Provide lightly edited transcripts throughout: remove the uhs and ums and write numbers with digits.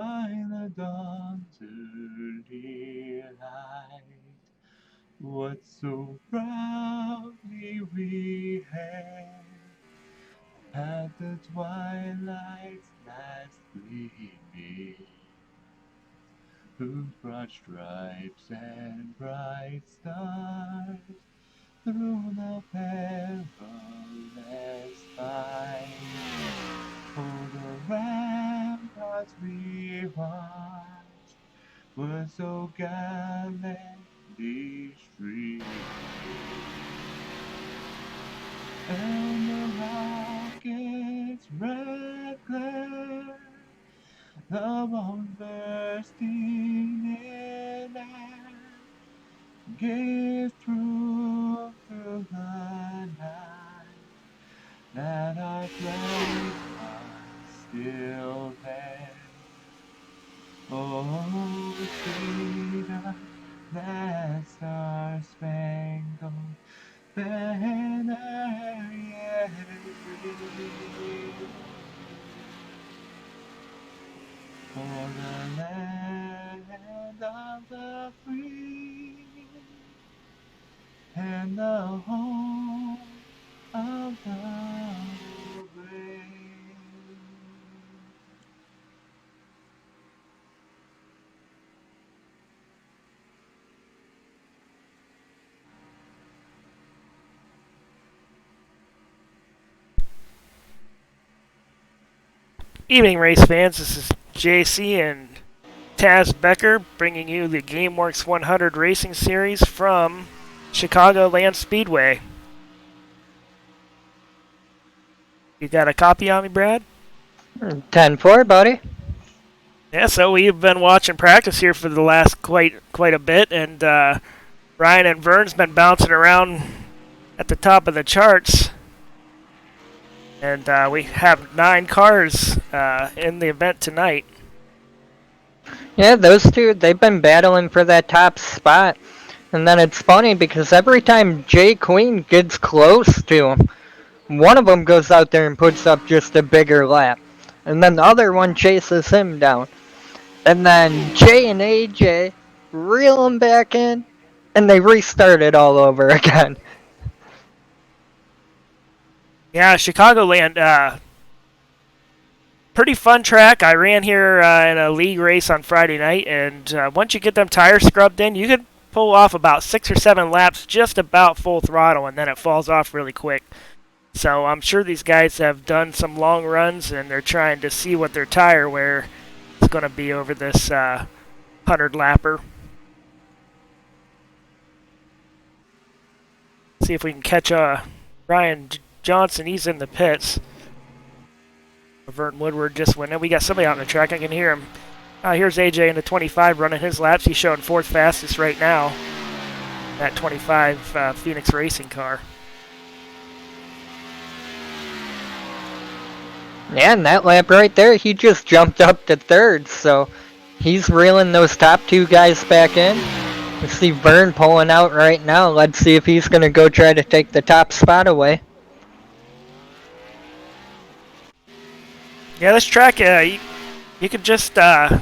by the dawn's early light, what so proudly we hailed at the twilight's last gleaming, whose broad stripes and bright stars through the perilous fight, for the ramparts we watched were so gallantly streamed, and the rocket's red glare, the bombs bursting in air, gave proof through the night that our flag was still there. Oh, freedom, that star-spangled banner yet waving, for the land of the free and the home of the brave. Evening, race fans. This is JC and Taz Becker bringing you the GameWorks 100 Racing Series from Chicagoland Speedway. You got a copy on me, Brad? 10-4, buddy. Yeah, so we've been watching practice here for the last quite a bit, and Ryan and Vern's been bouncing around at the top of the charts. And we have 9 cars in the event tonight. Yeah, those two, they've been battling for that top spot. And then it's funny because every time Jay Queen gets close to him, one of them goes out there and puts up just a bigger lap. And then the other one chases him down. And then Jay and AJ reel him back in, and they restart it all over again. Yeah, Chicagoland, pretty fun track. I ran here in a league race on Friday night, and once you get them tires scrubbed in, you can pull off about 6 or 7 laps just about full throttle, and then it falls off really quick. So I'm sure these guys have done some long runs, and they're trying to see what their tire wear is going to be over this 100-lapper. See if we can catch Ryan Johnson. He's in the pits. Vern Woodward just went in. We got somebody out on the track. I can hear him. Here's AJ in the 25 running his laps. He's showing 4th fastest right now. That 25 Phoenix Racing car. Yeah, and that lap right there, he just jumped up to 3rd. So he's reeling those top 2 guys back in. We see Vern pulling out right now. Let's see if he's going to go try to take the top spot away. Yeah, this track, you could just kind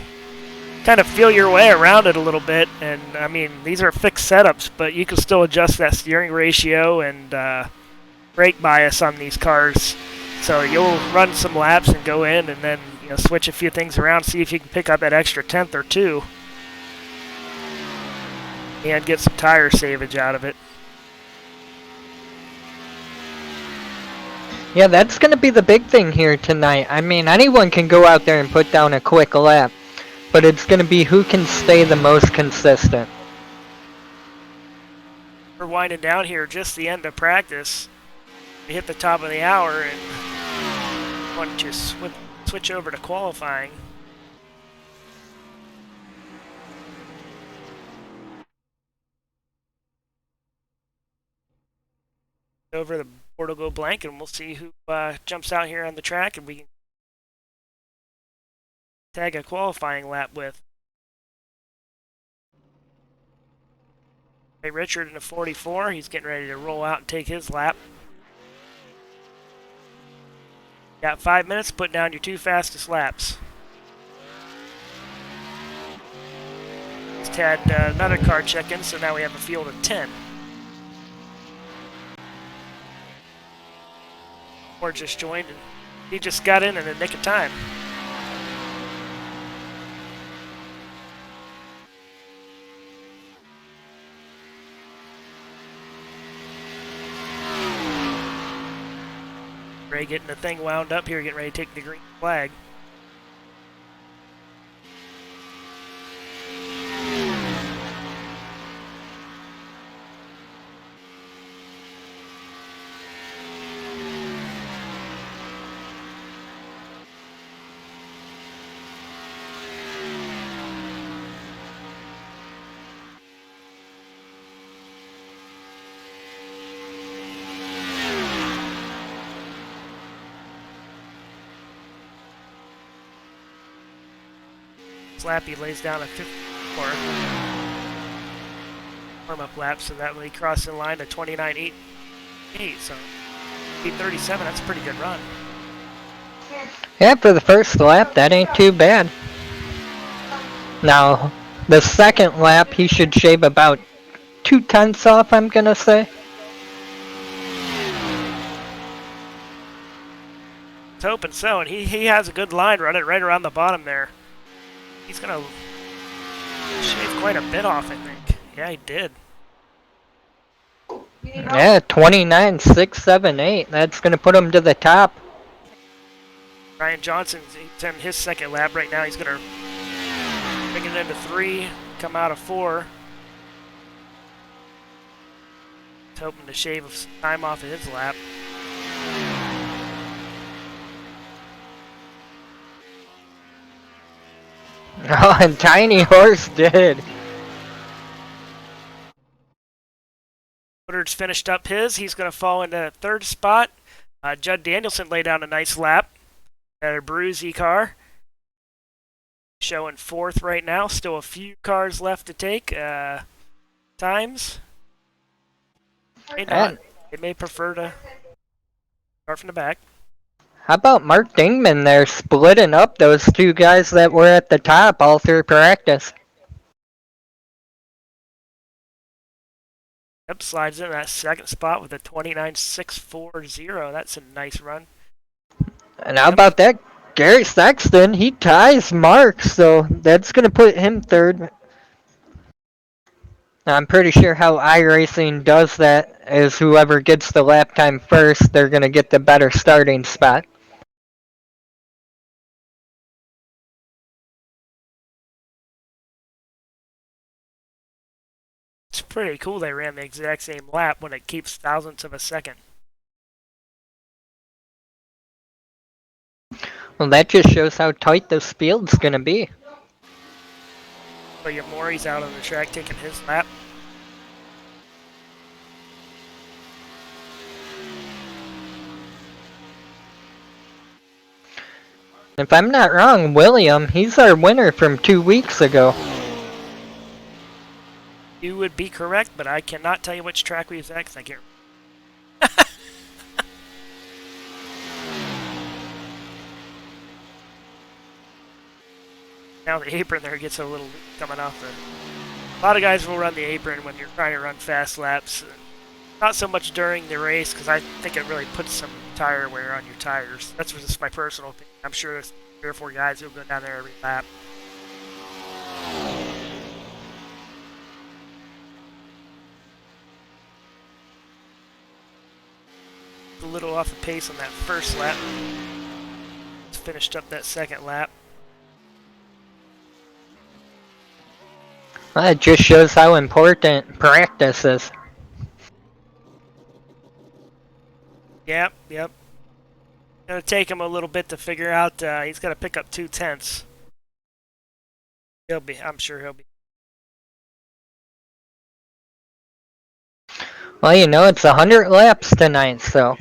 of feel your way around it a little bit. And, I mean, these are fixed setups, but you can still adjust that steering ratio and brake bias on these cars. So you'll run some laps and go in and then switch a few things around, see if you can pick up that extra 1/10 or 2. And get some tire savage out of it. Yeah, that's going to be the big thing here tonight. I mean, anyone can go out there and put down a quick lap, but it's going to be who can stay the most consistent. We're winding down here, just the end of practice. We hit the top of the hour and want to switch over to qualifying. Over the Portugal blank, and we'll see who jumps out here on the track, and we can tag a qualifying lap with. Ray Richard in the 44, he's getting ready to roll out and take his lap. Got 5 minutes, put down your 2 fastest laps. Just had another car check in, so now we have a field of 10. Or just joined, and he just got in the nick of time. Ray getting the thing wound up here, getting ready to take the green flag. Slappy lays down a 54 warm-up lap, so that when he crossed the line to 29.8, so 8:37. That's a pretty good run. Yeah, for the first lap, that ain't too bad. Now, the second lap, he should shave about 2/10 off, I'm gonna say. It's hoping so, and he has a good line running right around the bottom there. He's gonna shave quite a bit off, I think. Yeah, he did. Yeah, 29.678. That's gonna put him to the top. Ryan Johnson's in his second lap right now. He's gonna bring it into 3, come out of 4. He's hoping to shave some time off of his lap. Oh, and Tiny Horse did. Woodard's finished up his. He's going to fall into 3rd spot. Judd Danielson laid down a nice lap. Another Bruzy car. Showing 4th right now. Still a few cars left to take. Times. May not. They may prefer to start from the back. How about Mark Dingman there splitting up those two guys that were at the top all through practice? Yep, slides in that 2nd spot with a 29.640. That's a nice run. And how about that? Gary Sexton, he ties Mark, so that's going to put him 3rd. I'm pretty sure how iRacing does that is whoever gets the lap time first, they're going to get the better starting spot. It's pretty cool they ran the exact same lap when it keeps thousandths of a second. Well, that just shows how tight this field's going to be. William Morey's out on the track taking his lap. If I'm not wrong, William, he's our winner from 2 weeks ago. You would be correct, but I cannot tell you which track we was at because I can't. Now the apron there gets a little loop coming off the. A lot of guys will run the apron when you're trying to run fast laps. Not so much during the race because I think it really puts some tire wear on your tires. That's just my personal opinion. I'm sure there's 3 or 4 guys who'll go down there every lap. A little off the pace on that first lap. Just finished up that 2nd lap. That just shows how important practice is. Yep. Gonna take him a little bit to figure out. He's got to pick up 2/10. I'm sure he'll be. Well, you know, it's 100 laps tonight, so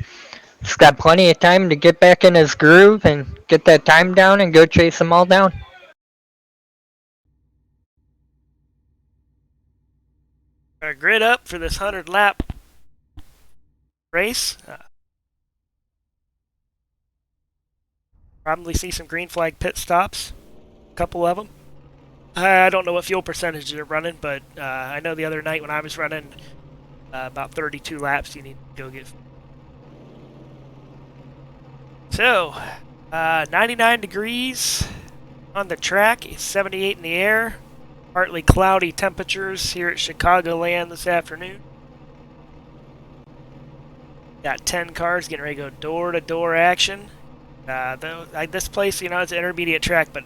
he's got plenty of time to get back in his groove and get that time down and go chase them all down. Gonna grid up for this 100 lap race. Probably see some green flag pit stops. A couple of them. I don't know what fuel percentage you're running, but I know the other night when I was running about 32 laps, you need to go get. So, 99 degrees on the track, 78 in the air, partly cloudy temperatures here at Chicagoland this afternoon. Got 10 cars getting ready to go door-to-door action. This place, you know, it's an intermediate track, but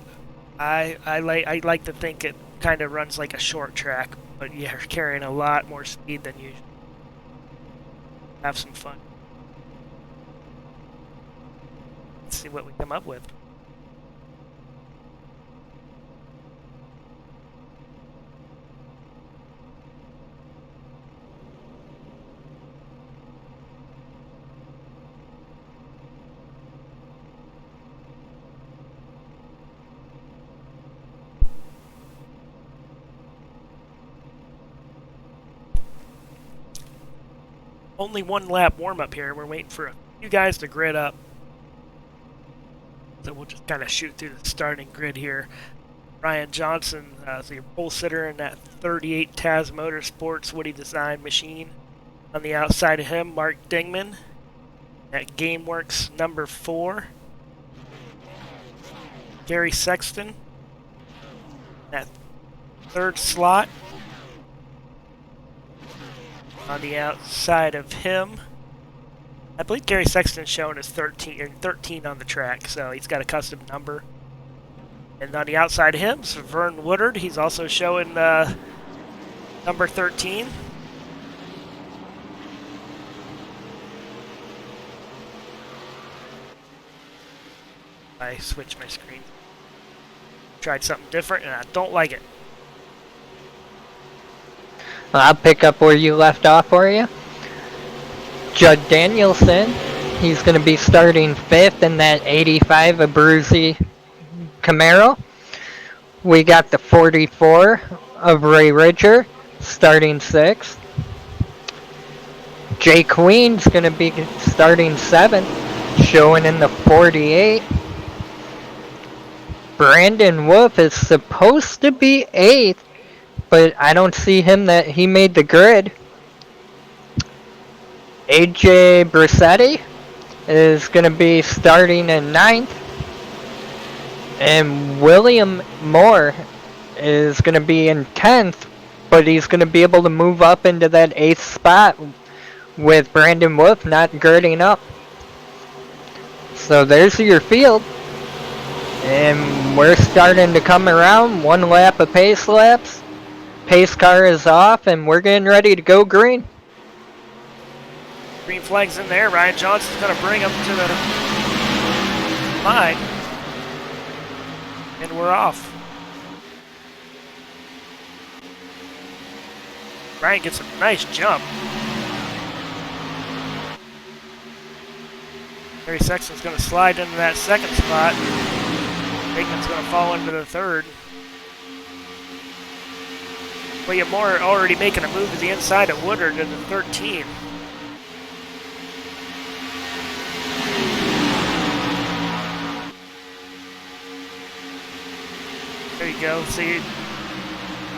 I like to think it kind of runs like a short track, but you're carrying a lot more speed than usual. Have some fun. Let's see what we come up with. Only one lap warm-up here. We're waiting for a few guys to grid up. So we'll just kind of shoot through the starting grid here. Ryan Johnson, so your pole sitter in that 38 Taz Motorsports Woody Design machine. On the outside of him, Mark Dingman at GameWorks number 4. Gary Sexton at third slot. On the outside of him, I believe Gary Sexton's shown as 13 on the track, so he's got a custom number. And on the outside of him is Vern Woodard. He's also showing number 13. I switched my screen. Tried something different, and I don't like it. I'll pick up where you left off for you. Judd Danielson, he's going to be starting 5th in that 85 Abruzzi Camaro. We got the 44 of Ray Ridger starting 6th. Jay Queen's going to be starting 7th, showing in the 48. Brandon Wolf is supposed to be 8th, but I don't see him that he made the grid. AJ Brissetti is going to be starting in 9th. And William Moore is going to be in 10th, but he's going to be able to move up into that 8th spot with Brandon Wolf not girding up. So there's your field. And we're starting to come around. 1 lap of pace laps. Pace car is off, and we're getting ready to go green. Green flag's in there. Ryan Johnson's going to bring him to the line. And we're off. Ryan gets a nice jump. Gary Sexton's going to slide into that 2nd spot. Bateman's going to fall into the 3rd. William Moore already making a move to the inside of Woodard in the 13. There you go. See,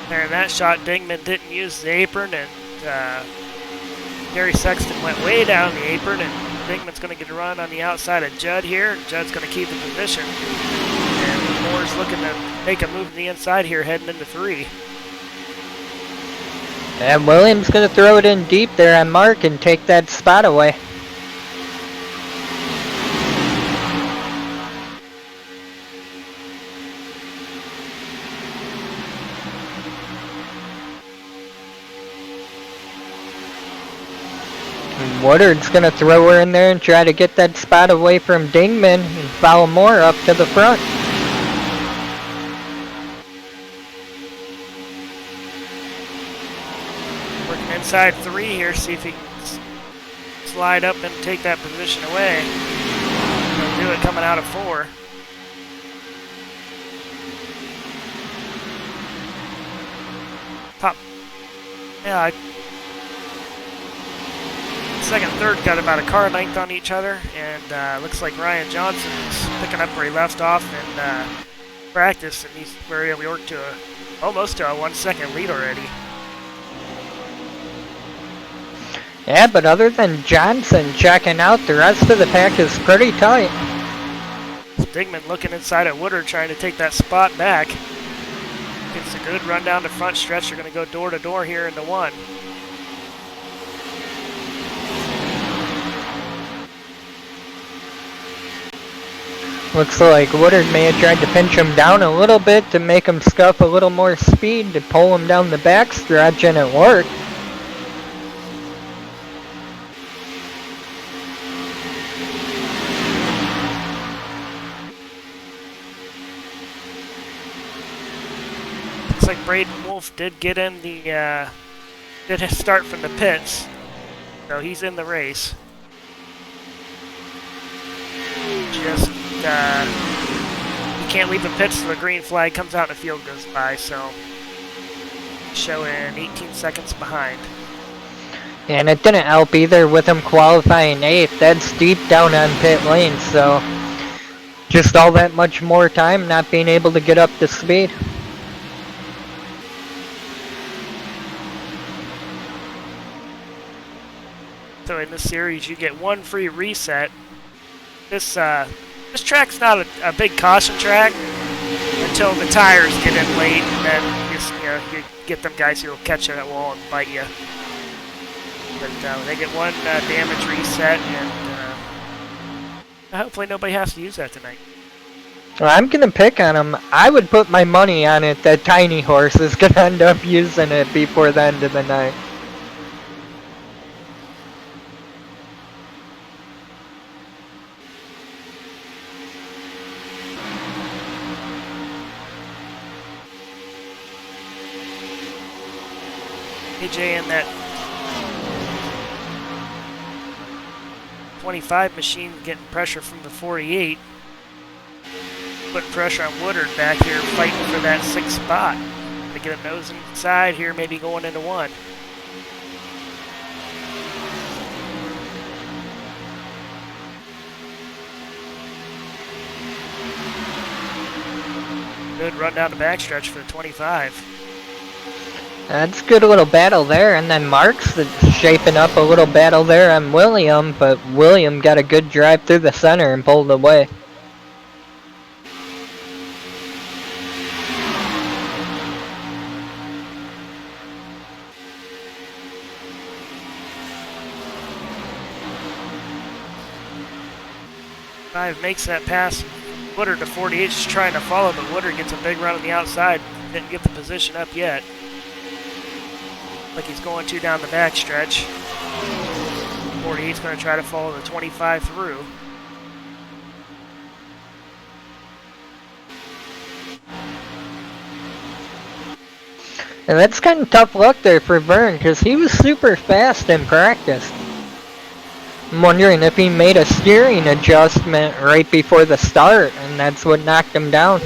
there in that shot, Dingman didn't use the apron, and Gary Sexton went way down the apron, and Dingman's going to get a run on the outside of Judd here. Judd's going to keep the position. And Moore's looking to make a move to the inside here, heading into 3. And Williams going to throw it in deep there on Mark and take that spot away. And Woodard's going to throw her in there and try to get that spot away from Dingman and follow Moore up to the front. Inside 3 here, see if he can slide up and take that position away. He'll do it coming out of 4. Top. Yeah, 2nd, 3rd got about a car length on each other, and looks like Ryan Johnson is picking up where he left off, and practice, and we worked to almost to a 1 second lead already. Yeah, but other than Johnson checking out, the rest of the pack is pretty tight. Stigman looking inside at Woodard, trying to take that spot back. Gets a good run down the front stretch. They're going to go door to door here into one. Looks like Woodard may have tried to pinch him down a little bit to make him scuff a little more speed to pull him down the back stretch, and it worked. Looks like Braden Wolf did get in the did start from the pits, so he's in the race. Just you can't leave the pits till the green flag comes out and the field goes by, so showing 18 seconds behind. And it didn't help either with him qualifying 8th. That's deep down on pit lane, so just all that much more time not being able to get up to speed. So in this series, you get one free reset. This track's not a big caution track until the tires get in late, and then you get them guys who will catch you that wall and bite you. But they get one damage reset, and hopefully nobody has to use that tonight. Well, I'm gonna pick on him. I would put my money on it that Tiny Horse is gonna end up using it before the end of the night. AJ in that 25 machine getting pressure from the 48. Putting pressure on Woodard back here fighting for that 6th spot. To get a nose inside here, maybe going into one. Good run down the backstretch for the 25. That's a good little battle there, and then Mark's shaping up a little battle there on William, but William got a good drive through the center and pulled away. Five makes that pass. Woodard to 48, just trying to follow, but Woodard gets a big run on the outside. Didn't get the position up yet. Like he's going to down the back stretch. 48's going to try to follow the 25 through. And that's kind of tough luck there for Vern, because he was super fast in practice. I'm wondering if he made a steering adjustment right before the start, and that's what knocked him down.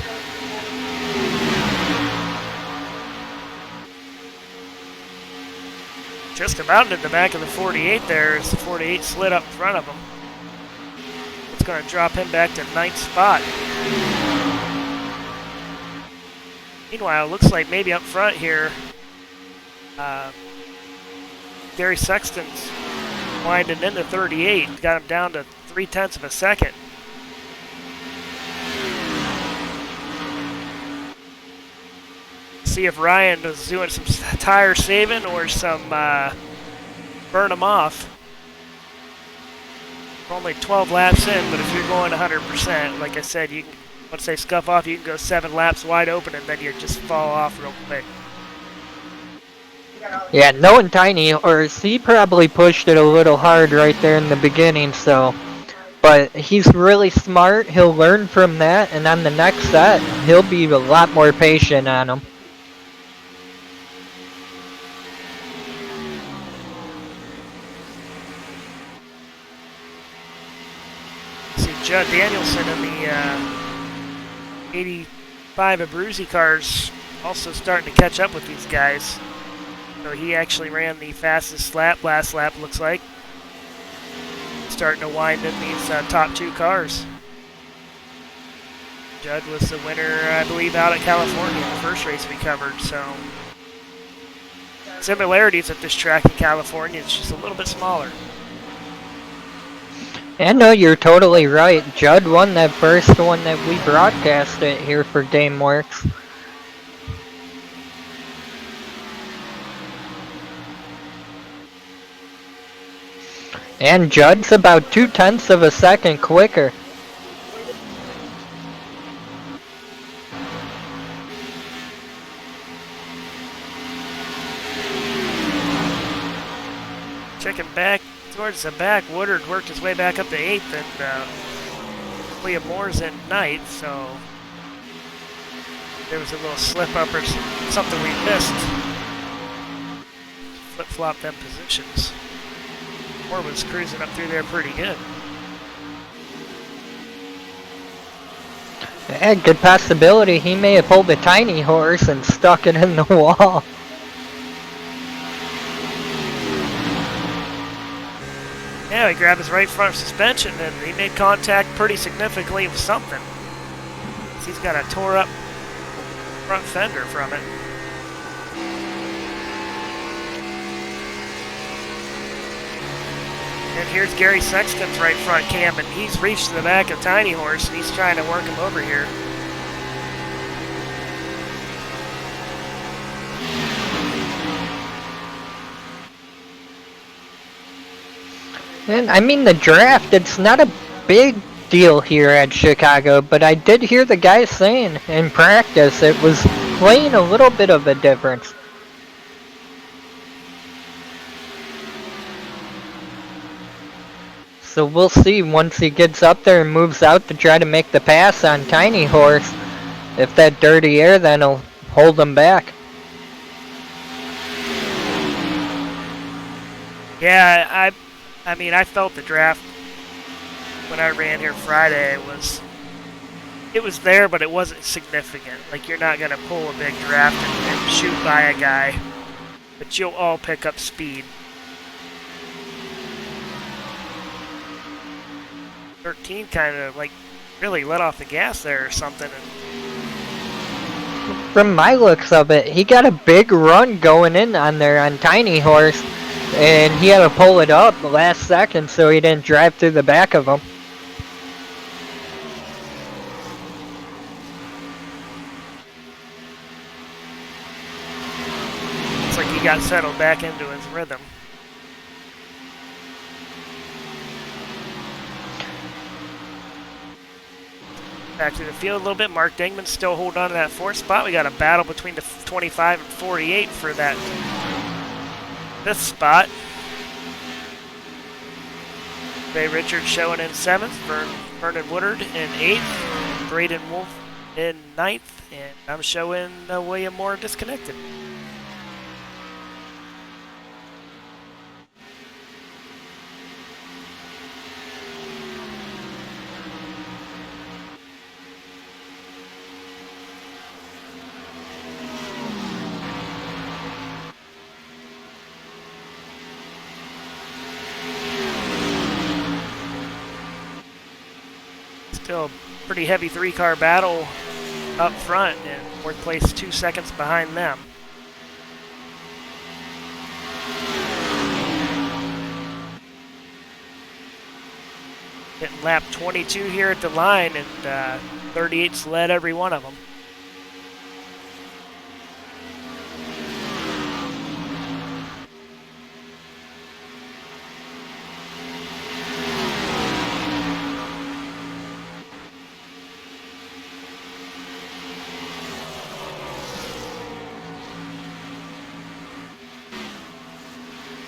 Just about in the back of the 48 there as the 48 slid up in front of him. It's going to drop him back to 9th spot. Meanwhile, it looks like maybe up front here, Gary Sexton's winding into 38. Got him down to 0.3 of a second. See if Ryan was doing some tire saving or some burn them off. We're only 12 laps in, but if you're going 100%, like I said, you can, once they scuff off, you can go 7 laps wide open, and then you just fall off real quick. Yeah, knowing Tiny Horse, he probably pushed it a little hard right there in the beginning, so. But he's really smart. He'll learn from that, and on the next set, he'll be a lot more patient on him. See Judd Danielson in the 85 Abruzzi cars also starting to catch up with these guys. So he actually ran the fastest lap, last lap looks like. Starting to wind in these top 2 cars. Judd was the winner, I believe, out at California, the first race we covered, so similarities at this track in California, it's just a little bit smaller. And no, you're totally right. Judd won that first one that we broadcasted here for GameWorks. And Judd's about 0.2 of a second quicker. Checking back towards the back, Woodard worked his way back up to 8th, and William Moore's in 9th, so there was a little slip up or something we missed. Flip-flop them positions. Moore was cruising up through there pretty good. Yeah, good possibility he may have pulled a tiny horse and stuck it in the wall. Yeah, he grabbed his right front suspension and he made contact pretty significantly with something. He's got a tore up front fender from it. And here's Gary Sexton's right front cam, and he's reached the back of Tiny Horse and he's trying to work him over here. And I mean, the draft, it's not a big deal here at Chicago, but I did hear the guys saying in practice it was playing a little bit of a difference. So we'll see once he gets up there and moves out to try to make the pass on Tiny Horse, if that dirty air then will hold him back. Yeah, I mean, I felt the draft when I ran here Friday. It was there, but it wasn't significant. Like, you're not going to pull a big draft and shoot by a guy, but you'll all pick up speed. 13 kind of, like, really let off the gas there or something. From my looks of it, he got a big run going in on there on Tiny Horse, and he had to pull it up the last second so he didn't drive through the back of him. It's like he got settled back into his rhythm. Back to the field a little bit. Mark Dingman's still holding on to that 4th spot. We got a battle between the 25 and 48 for that 5th spot. Ray Richards showing in 7th, Vernon Woodard in 8th, Braden Wolf in 9th, and I'm showing William Moore disconnected. Still a pretty heavy 3-car battle up front, and fourth place 2 seconds behind them. Getting lap 22 here at the line, and 38's led every one of them.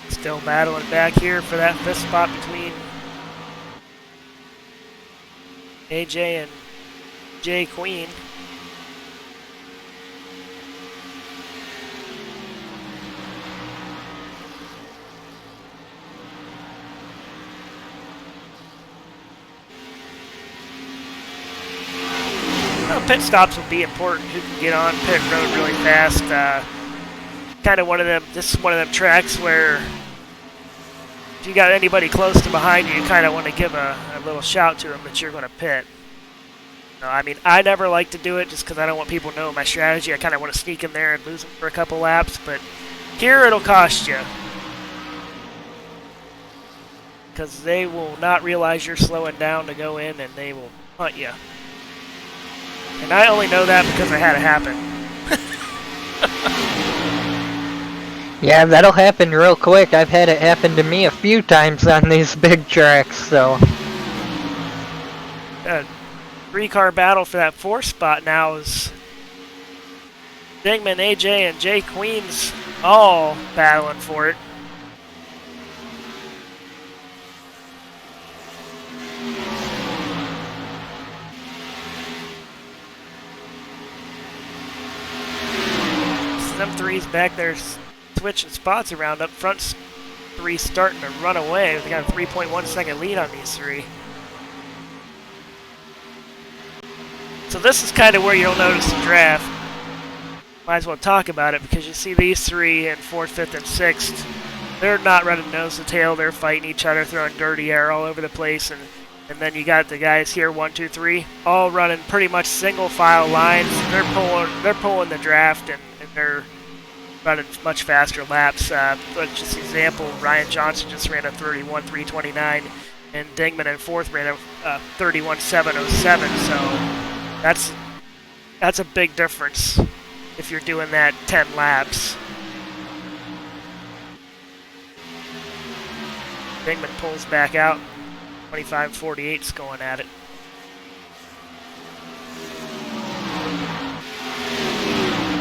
Still battling back here for that 5th spot between AJ and Jay Queen. Well, pit stops will be important. Who can get on pit road really fast? Kind of one of them. This is one of them tracks where if you got anybody close to behind you, you kind of want to give a little shout to them that you're going to pit. No, I mean, I never like to do it just because I don't want people to know my strategy. I kind of want to sneak in there and lose them for a couple laps, but here it'll cost you. Because they will not realize you're slowing down to go in, and they will hunt you. And I only know that because I had it happen. Yeah, that'll happen real quick. I've had it happen to me a few times on these big tracks, so. A 3-car battle for that 4th spot now is Dingman, AJ, and Jay Queens all battling for it. Them threes back there switching spots around. Up front, 3 starting to run away. They got a 3.1 second lead on these 3. So this is kind of where you'll notice the draft. Might as well talk about it because you see these 3 in 4th, 5th, and 6th. They're not running nose to tail. They're fighting each other, throwing dirty air all over the place. And then you got the guys here, 1, 2, 3, all running pretty much single file lines. They're pulling the draft and they're running much faster laps. Just example, Ryan Johnson just ran a 31.329, and Dingman in 4th ran a 31.707. So that's a big difference if you're doing that 10 laps. Dingman pulls back out. 25.48's going at it.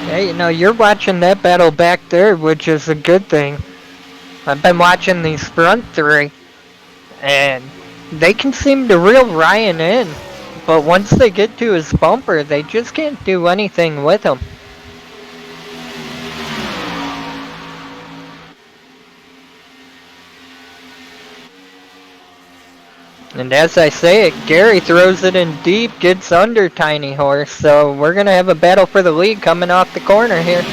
Hey, you know, you're watching that battle back there, which is a good thing. I've been watching these front 3, and they can seem to reel Ryan in, but once they get to his bumper, they just can't do anything with him. And as I say it, Gary throws it in deep, gets under Tiny Horse, so we're going to have a battle for the lead coming off the corner here.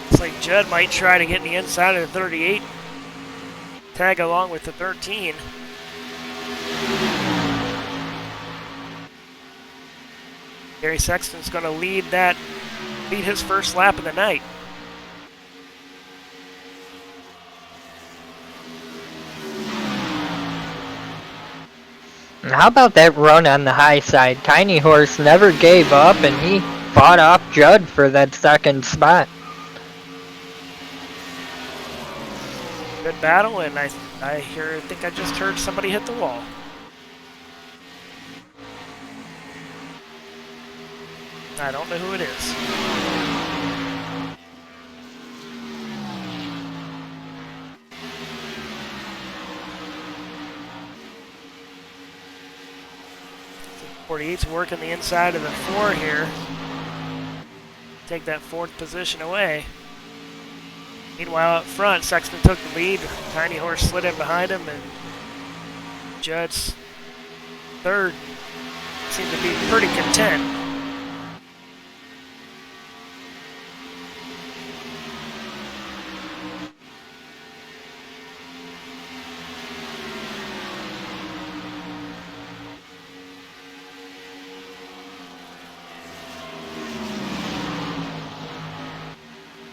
Looks like Judd might try to get in the inside of the 38. Tag along with the 13. Gary Sexton's going to lead his first lap of the night. How about that run on the high side? Tiny Horse never gave up, and he fought off Judd for that 2nd spot. Good battle, and I think I just heard somebody hit the wall. I don't know who it is. .48's working the inside of the 4 here. Take that 4th position away. Meanwhile, up front, Sexton took the lead. Tiny Horse slid in behind him, and Judd's 3rd seemed to be pretty content.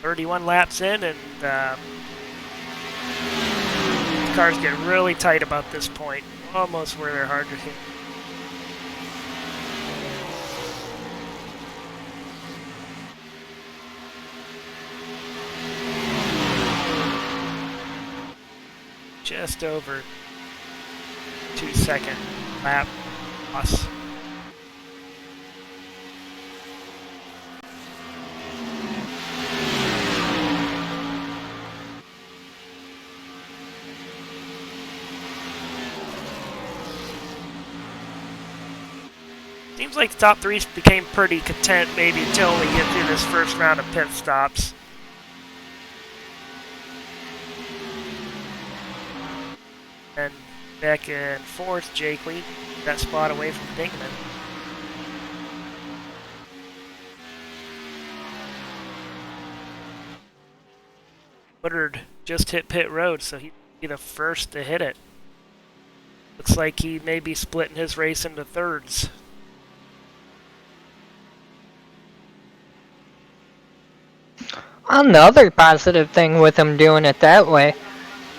.31 laps in, and the cars get really tight about this point. Almost where they're hard to hit. Just over 2-second lap loss. Seems like the top 3 became pretty content maybe until we get through this first round of pit stops. And back in 4th, Jay Queen, that spot away from Dingman. Woodard just hit pit road, so he'd be the first to hit it. Looks like he may be splitting his race into thirds. Another positive thing with him doing it that way,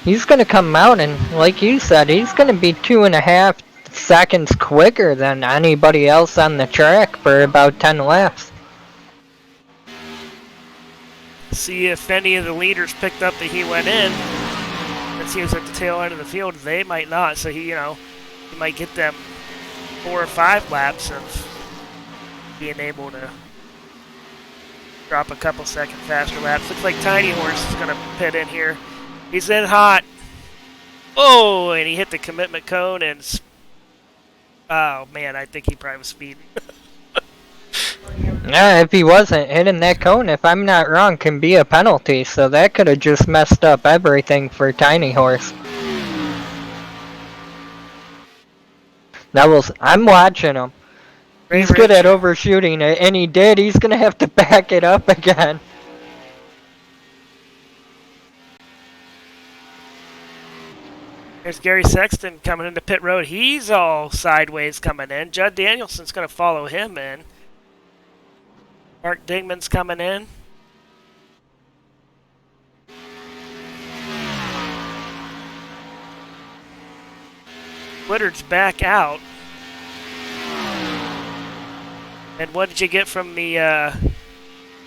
he's going to come out and, like you said, he's going to be 2.5 seconds quicker than anybody else on the track for about 10 laps. See if any of the leaders picked up that he went in. Since he was at the tail end of the field, they might not. So he might get them 4 or 5 laps of being able to drop a couple second faster laps. Looks like Tiny Horse is going to pit in here. He's in hot. Oh, and he hit the commitment cone and... Oh, man, I think he probably was speeding. Yeah, if he wasn't hitting that cone, if I'm not wrong, can be a penalty. So that could have just messed up everything for Tiny Horse. I'm watching him. He's good at overshooting it, and he did. He's going to have to back it up again. There's Gary Sexton coming into pit road. He's all sideways coming in. Judd Danielson's going to follow him in. Mark Dingman's coming in. Woodard's back out. And what did you get from the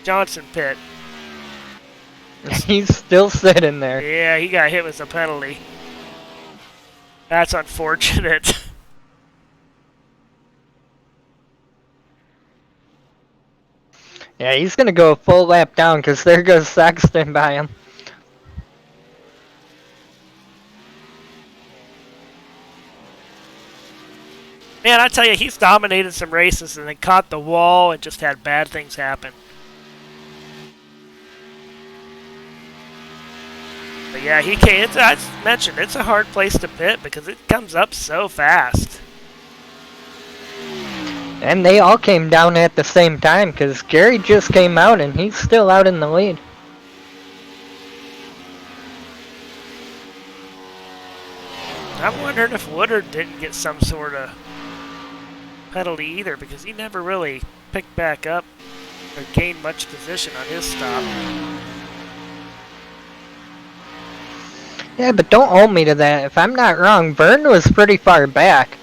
Johnson pit? He's still sitting there. Yeah, he got hit with a penalty. That's unfortunate. Yeah, he's going to go a full lap down because there goes Sexton by him. Man, I tell you, he's dominated some races and then caught the wall and just had bad things happen. But yeah, he can't. I mentioned it's a hard place to pit because it comes up so fast. And they all came down at the same time because Gary just came out and he's still out in the lead. I'm wondering if Woodard didn't get some sort of penalty either because he never really picked back up or gained much position on his stop. Yeah, but don't hold me to that. If I'm not wrong, Vern was pretty far back.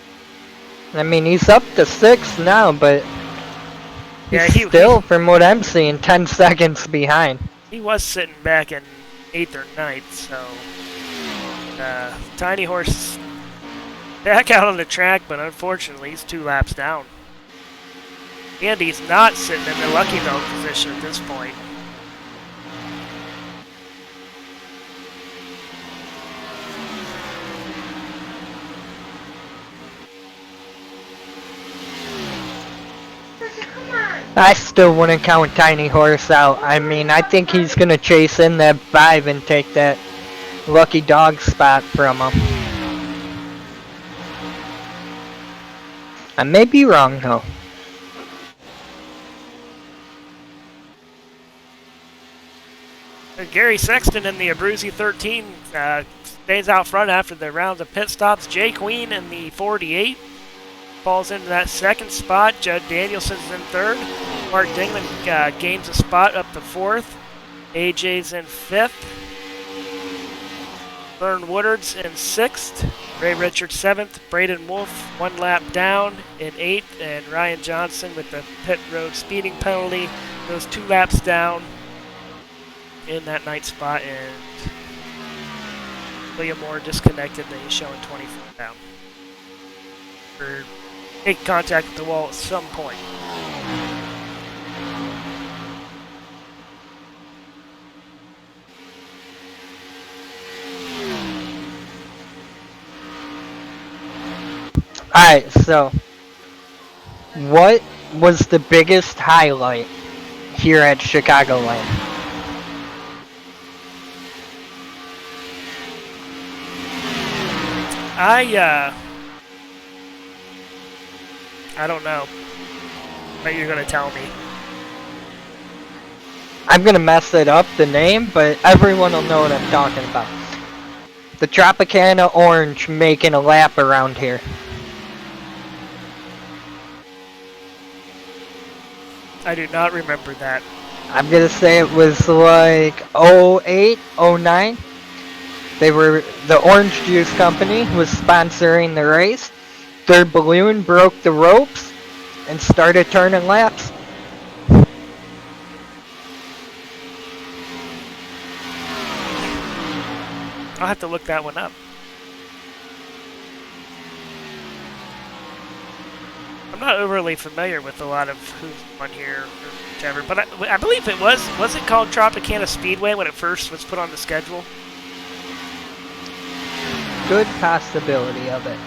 I mean, he's up to 6th now, but he's still, from what I'm seeing, 10 seconds behind. He was sitting back in 8th or 9th, so Tiny Horse back out on the track, but unfortunately he's 2 laps down. And he's not sitting in the lucky dog position at this point. I still wouldn't count Tiny Horse out. I mean, I think he's going to chase in that 5 and take that lucky dog spot from him. I may be wrong, though. Gary Sexton in the Abruzzi 13 stays out front after the round of pit stops. Jay Queen in the 48 falls into that 2nd spot. Judd Danielson's in 3rd. Mark Dingman gains a spot up to 4th. AJ's in 5th. Vern Woodard's in 6th. Ray Richards 7th. Braden Wolf 1 lap down in 8th. And Ryan Johnson with the pit road speeding penalty goes 2 laps down in that 9th spot. And William Moore disconnected, and he's showing 24 down. For make contact with the wall at some point. Alright, so what was the biggest highlight here at Chicagoland? I don't know. But you're gonna tell me. I'm gonna mess it up, the name, but everyone will know what I'm talking about. the Tropicana Orange making a lap around here. I do not remember that. I'm gonna say it was like 08, 09. The Orange Juice Company was sponsoring the race. Their balloon broke the ropes and started turning laps. I'll have to look that one up. I'm not overly familiar with a lot of who's on here or whichever, but I believe it was it called Tropicana Speedway when it first was put on the schedule? Good possibility of it.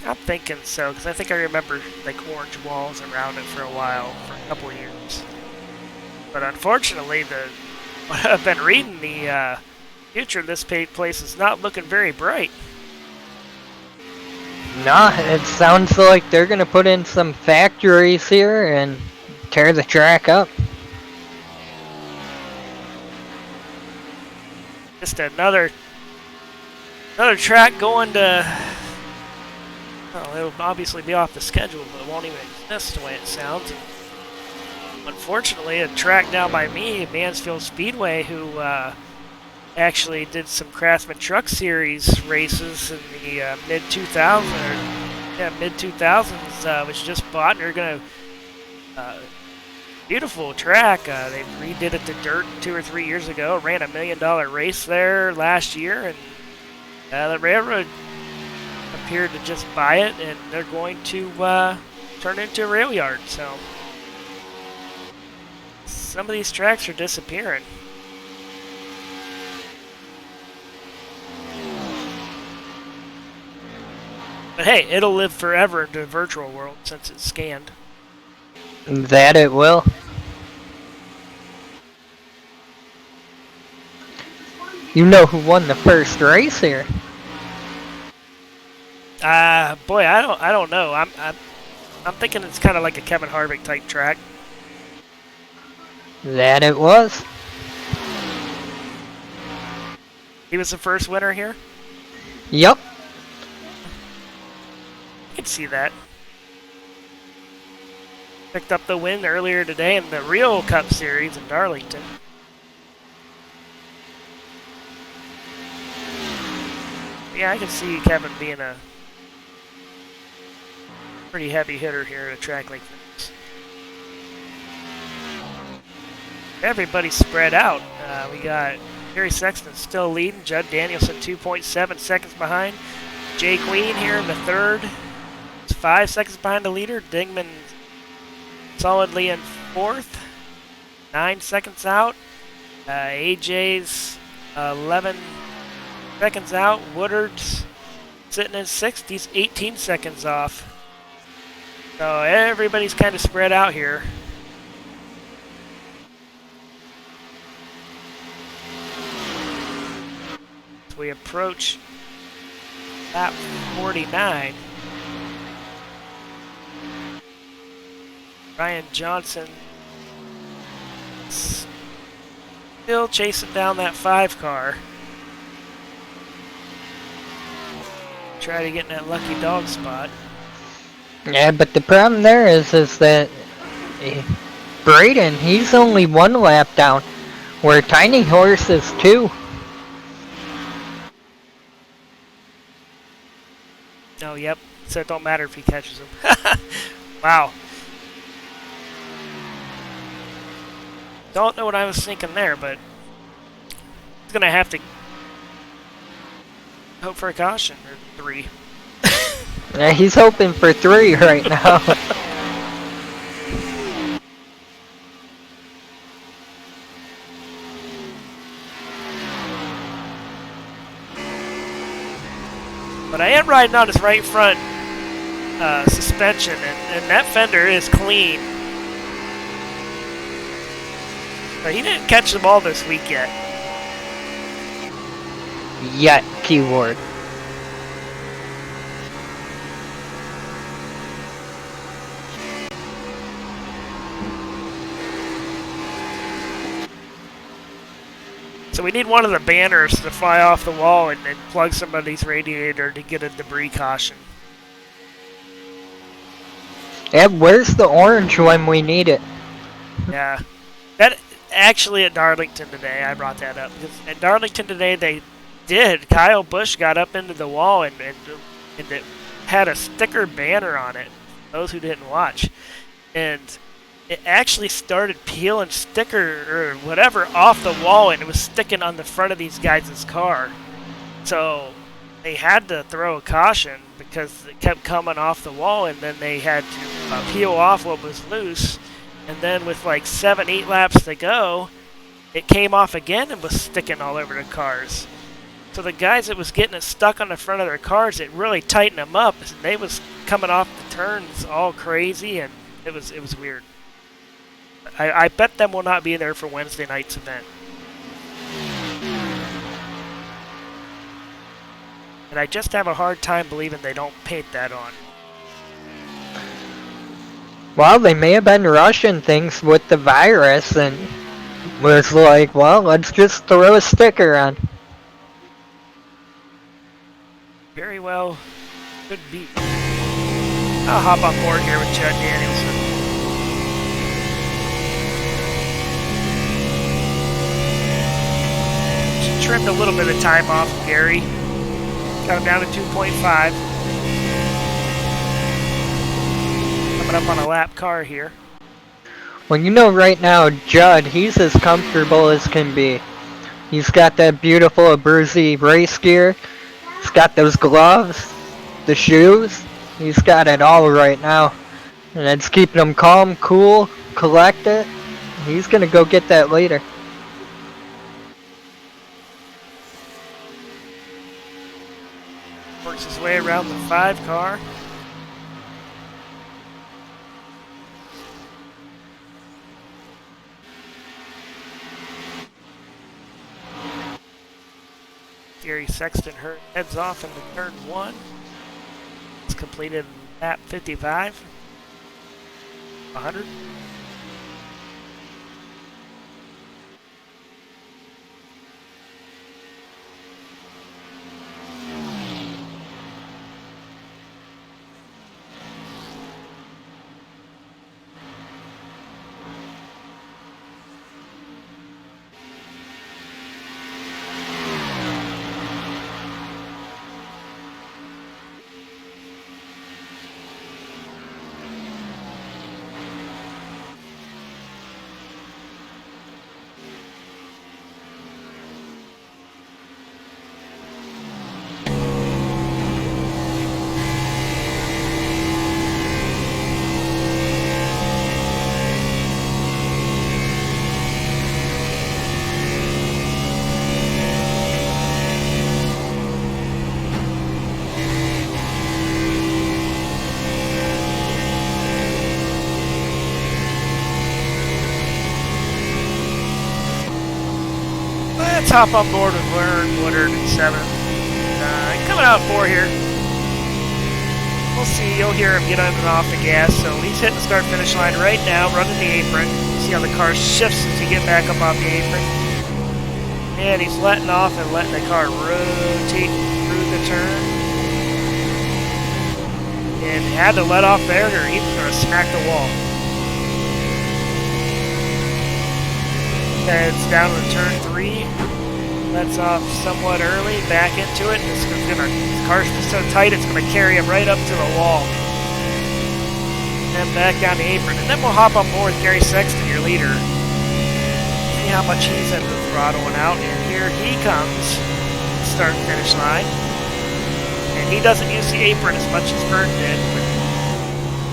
I'm thinking so, because I think I remember like orange walls around it for a while, for a couple of years. But unfortunately, what I've been reading, the future of this place is not looking very bright. Nah, it sounds like they're gonna put in some factories here and tear the track up. Just another track going to. Well, it'll obviously be off the schedule, but it won't even exist the way it sounds. Unfortunately, a track down by me, Mansfield Speedway, who actually did some Craftsman Truck Series races in the mid-2000s, was just bought, and they're going to... beautiful track. They redid it to dirt 2 or 3 years ago, ran $1 million race there last year, and the railroad appeared to just buy it, and they're going to turn it into a rail yard. So some of these tracks are disappearing. But hey, it'll live forever in the virtual world since it's scanned. That it will. You know who won the first race here? Boy, I don't know. I'm thinking it's kind of like a Kevin Harvick type track. That it was. He was the first winner here? Yup. I can see that. Picked up the win earlier today in the Real Cup Series in Darlington. Yeah, I can see Kevin being a pretty heavy hitter here at a track like this. Everybody's spread out. We got Jerry Sexton still leading. Judd Danielson 2.7 seconds behind. Jay Queen here in the third. It's 5 seconds behind the leader. Dingman solidly in fourth. 9 seconds out. AJ's 11 seconds out. Woodard's sitting in sixth. He's 18 seconds off. So everybody's kind of spread out here. As we approach lap 49. Ryan Johnson still chasing down that 5 car. Try to get in that lucky dog spot. Yeah, but the problem there is that Braden, he's only 1 lap down, where Tiny Horse is 2. Oh, yep. So it don't matter if he catches him. Wow. Don't know what I was thinking there, but he's going to have to hope for a caution, or 3. Yeah, he's hoping for 3 right now. But I am riding on his right front suspension, and that fender is clean. But he didn't catch the ball this week yet. Yet, keyword. So we need one of the banners to fly off the wall and plug somebody's radiator to get a debris caution. Yeah, where's the orange when we need it? Yeah. That actually at Darlington today, I brought that up. Because at Darlington today, they did. Kyle Busch got up into the wall and it had a sticker banner on it. Those who didn't watch. And it actually started peeling sticker or whatever off the wall, and it was sticking on the front of these guys' car. So they had to throw a caution because it kept coming off the wall, and then they had to peel off what was loose. And then with like 7-8 laps to go, it came off again and was sticking all over the cars. So the guys that was getting it stuck on the front of their cars, it really tightened them up. And they was coming off the turns all crazy, and it was weird. I bet them will not be there for Wednesday night's event. And I just have a hard time believing they don't paint that on. Well, they may have been rushing things with the virus and was like, well, let's just throw a sticker on. Very well could be. I'll hop on board here with Judd Danielson. She trimmed a little bit of time off of Gary. Got him down to 2.5. Coming up on a lap car here. Well, you know right now, Judd, he's as comfortable as can be. He's got that beautiful Abruzzi race gear. He's got those gloves, the shoes. He's got it all right now. And it's keeping him calm, cool, collected. He's going to go get that later. Works his way around the 5 car. Gary Sexton heads off into turn 1. It's completed lap 55. 100. Let's hop on board with Woodard in 7th. Coming out 4 here. We'll see. You'll hear him get on and off the gas. So he's hitting the start-finish line right now, running the apron. See how the car shifts as he get back up off the apron. And he's letting off and letting the car rotate through the turn. And had to let off there or he's going to smack the wall. Heads down to turn 3. Lets off somewhat early, back into it. This car's so tight it's going to carry him right up to the wall. And back down the apron. And then we'll hop on board with Gary Sexton, your leader. See how much he's at the throttling out. And here he comes. Start and finish line. And he doesn't use the apron as much as Vern did. But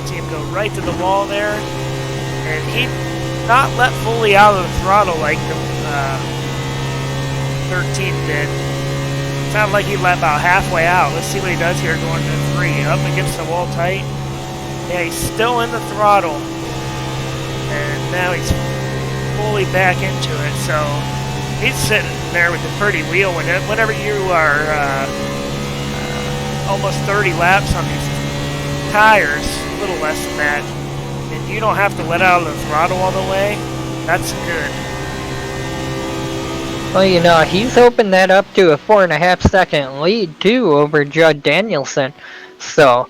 see him go right to the wall there. And he not let fully out of the throttle like the 13 did. Sounded like he let about halfway out. Let's see what he does here going to 3. Up against the wall tight. Yeah, he's still in the throttle. And now he's fully back into it. So he's sitting there with the pretty wheel. Whenever you are almost 30 laps on these tires, a little less than that, and you don't have to let out of the throttle all the way, that's good. Well, you know, he's opened that up to a 4.5 second lead too over Judd Danielson. So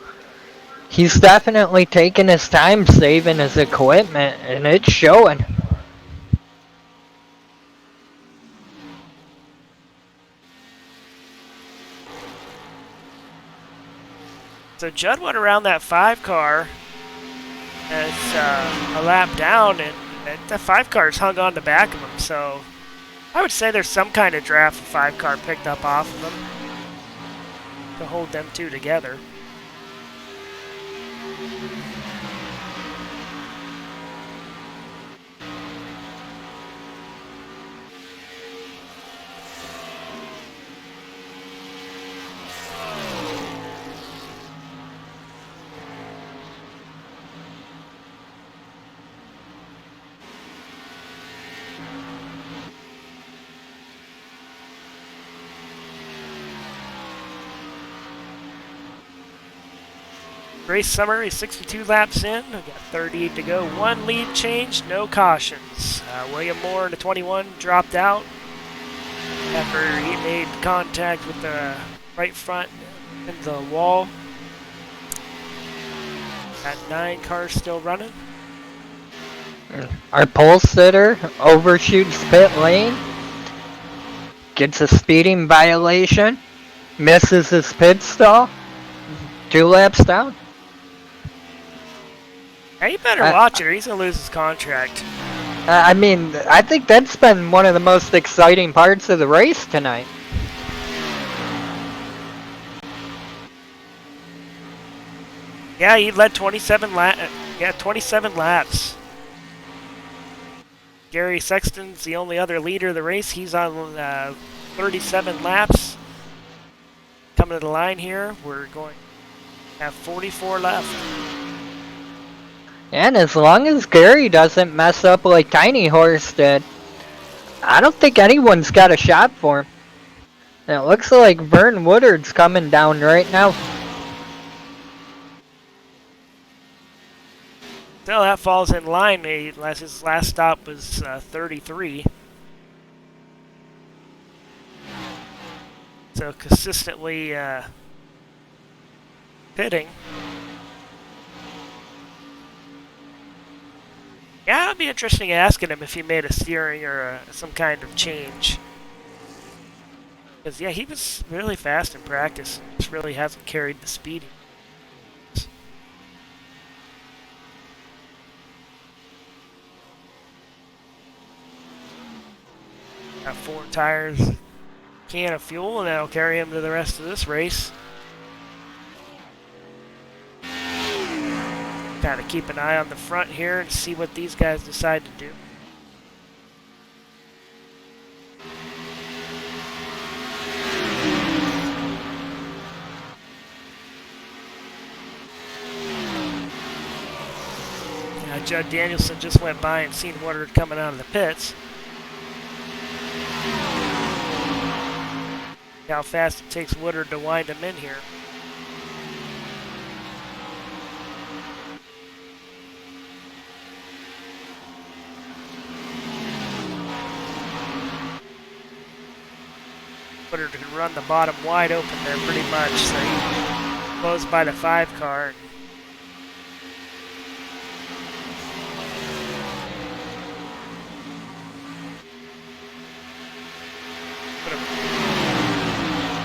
he's definitely taking his time saving his equipment, and it's showing. So Judd went around that 5 car as a lap down, and that 5 car's hung on the back of him. So I would say there's some kind of draft the 5 car picked up off of him to hold them two together. Race summary, 62 laps in. We've got 38 to go. 1 lead change, no cautions. William Moore in the 21 dropped out after he made contact with the right front and the wall. Got 9 cars still running. Our pole sitter overshoots pit lane, gets a speeding violation, misses his pit stall, 2 laps down. Yeah, you better watch it or he's going to lose his contract. I mean, I think that's been one of the most exciting parts of the race tonight. Yeah, he led 27 laps. Gary Sexton's the only other leader of the race. He's on 37 laps. Coming to the line here, we're going to have 44 left. And as long as Gary doesn't mess up like Tiny Horse did, I don't think anyone's got a shot for him. And it looks like Vern Woodard's coming down right now. Still, that falls in line. His last stop was 33. So consistently pitting. Yeah, it'd be interesting asking him if he made a steering or some kind of change. Because, yeah, he was really fast in practice. Just really hasn't carried the speed. Got 4 tires, can of fuel, and that'll carry him to the rest of this race. Kind of keep an eye on the front here and see what these guys decide to do. Judd Danielson just went by and seen Woodard coming out of the pits. How fast it takes Woodard to wind him in here. Woodard can run the bottom wide open there pretty much, so he goes by the 5 car.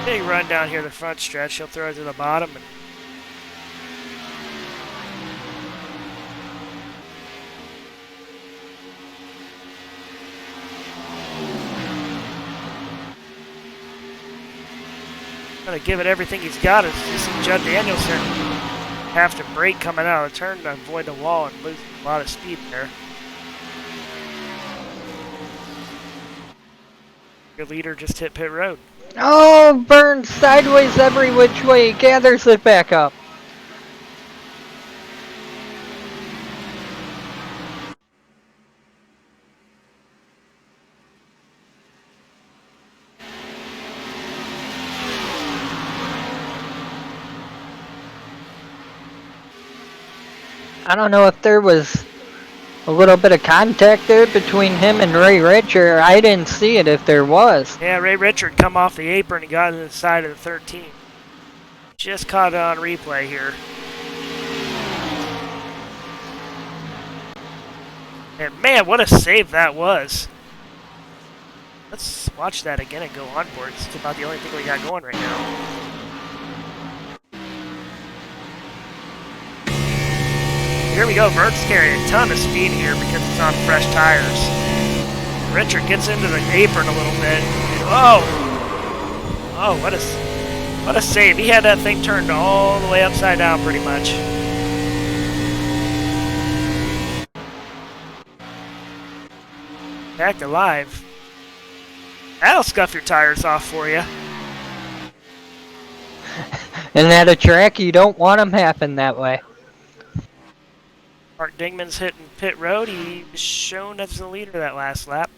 Big run down here the front stretch. He'll throw it to the bottom. And gonna give it everything he's got. As you see Judd Danielson have to brake coming out of the turn to avoid the wall and lose a lot of speed there. Your leader just hit pit road. Oh, Burns sideways every which way, gathers it back up. I don't know if there was a little bit of contact there between him and Ray Richard. I didn't see it if there was. Yeah, Ray Richard come off the apron and got to the side of the 13. Just caught it on replay here. And man, what a save that was. Let's watch that again and go onboard. It's about the only thing we got going right now. Here we go. Merck's carrying a ton of speed here because it's on fresh tires. Richard gets into the apron a little bit. Oh! Oh, what a save. He had that thing turned all the way upside down pretty much. Back alive. That'll scuff your tires off for you. And at a track, you don't want them happen that way. Mark Dingman's hitting pit road. He was shown as the leader that last lap.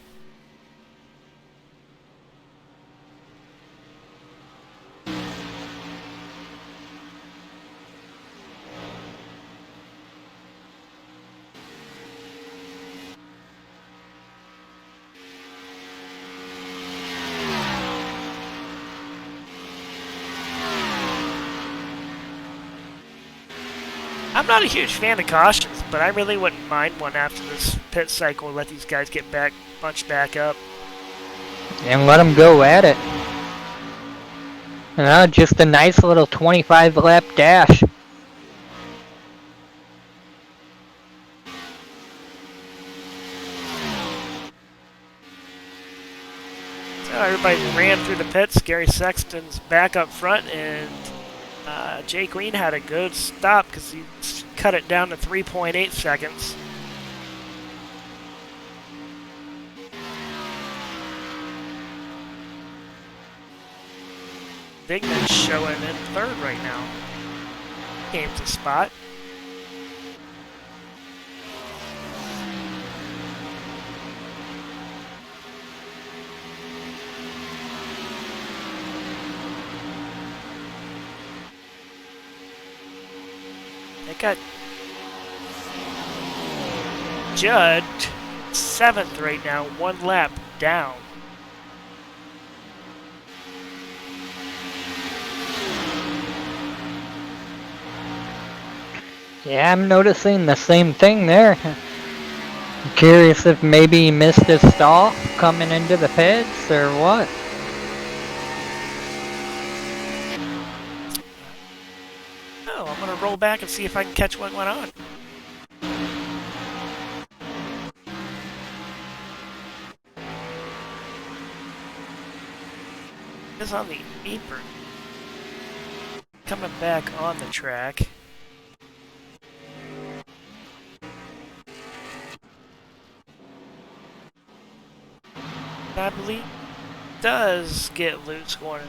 I'm not a huge fan of cautions, but I really wouldn't mind one after this pit cycle. Let these guys get back, punched back up. And let them go at it. Just a nice little 25 lap dash. So everybody ran through the pits. Gary Sexton's back up front, and Jay Queen had a good stop because he cut it down to 3.8 seconds. Digman's showing in third right now. Came to spot. They got Judd 7th right now, 1 lap down. Yeah, I'm noticing the same thing there. I'm curious if maybe he missed his stall coming into the pits or what. Oh, I'm going to roll back and see if I can catch what went on. It's on the apron. Coming back on the track. I believe does get loose going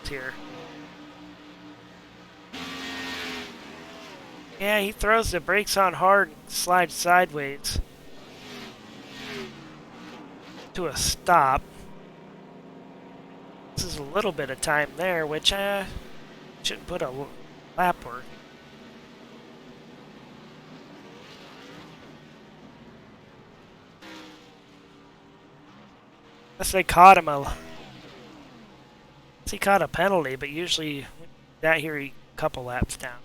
here. Yeah, he throws the brakes on hard and slides sideways to a stop. This is a little bit of time there, which shouldn't put a lap work. Unless they caught him he caught a penalty, but usually that here he a couple laps down.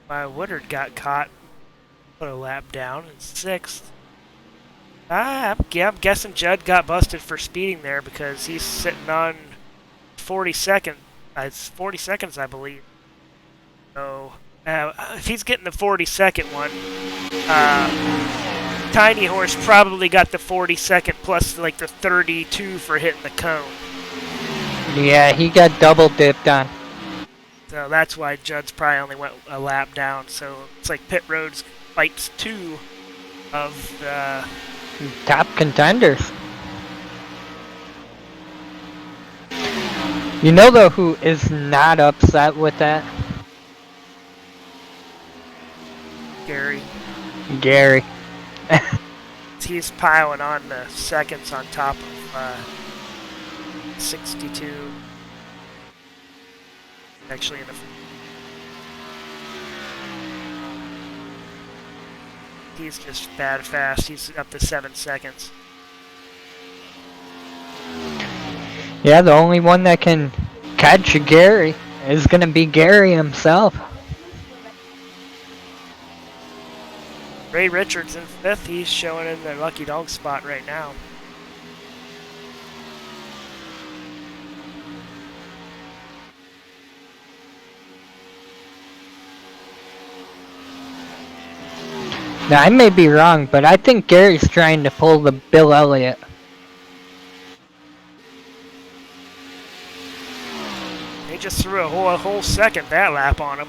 Woodard got caught, put a lap down in 6th. I'm guessing Judd got busted for speeding there because he's sitting on 40 seconds, I believe. So if he's getting the 42nd one, Tiny Horse probably got the 42nd plus like the 32 for hitting the cone. Yeah, he got double dipped on. So that's why Judd's probably only went a lap down. So it's like pit roads fights 2 of the top contenders. You know though who is not upset with that? Gary. Gary. He's piling on the seconds on top of 62. Actually, in the he's just bad fast. He's up to 7 seconds. Yeah, the only one that can catch Gary is going to be Gary himself. Ray Richards in 5th. He's showing in the lucky dog spot right now. Now, I may be wrong, but I think Gary's trying to pull the Bill Elliott. He just threw a whole second that lap on him.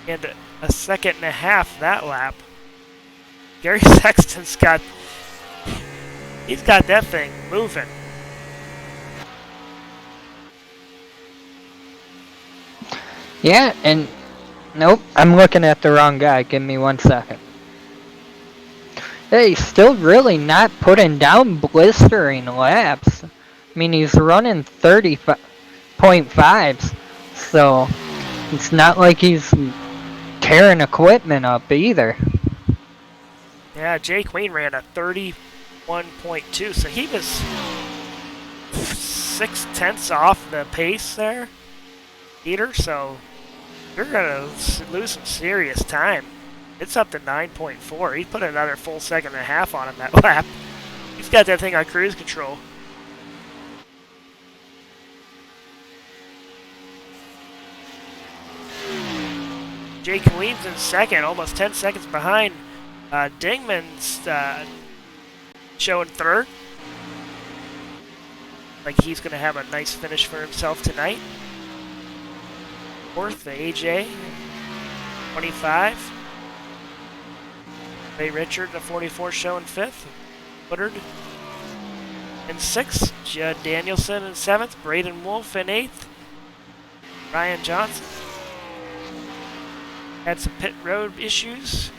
And a second and a half that lap. Gary Sexton's he's got that thing moving. Yeah, and nope, I'm looking at the wrong guy. Give me 1 second. Hey, he's still really not putting down blistering laps. I mean, he's running 30.5s, so it's not like he's tearing equipment up either. Yeah, Jay Queen ran a 31.2, so he was 6/10 off the pace there, Peter. So you're gonna lose some serious time. It's up to 9.4. He put another full second and a half on him that lap. He's got that thing on cruise control. Jay Queen's in 2nd, almost 10 seconds behind. Dingman's showing 3rd. Like he's going to have a nice finish for himself tonight. 4th, AJ, 25. Ray Richard, the 44, showing 5th. Woodard in 6th. Judd Danielson in 7th. Braden Wolf in 8th. Ryan Johnson had some pit road issues.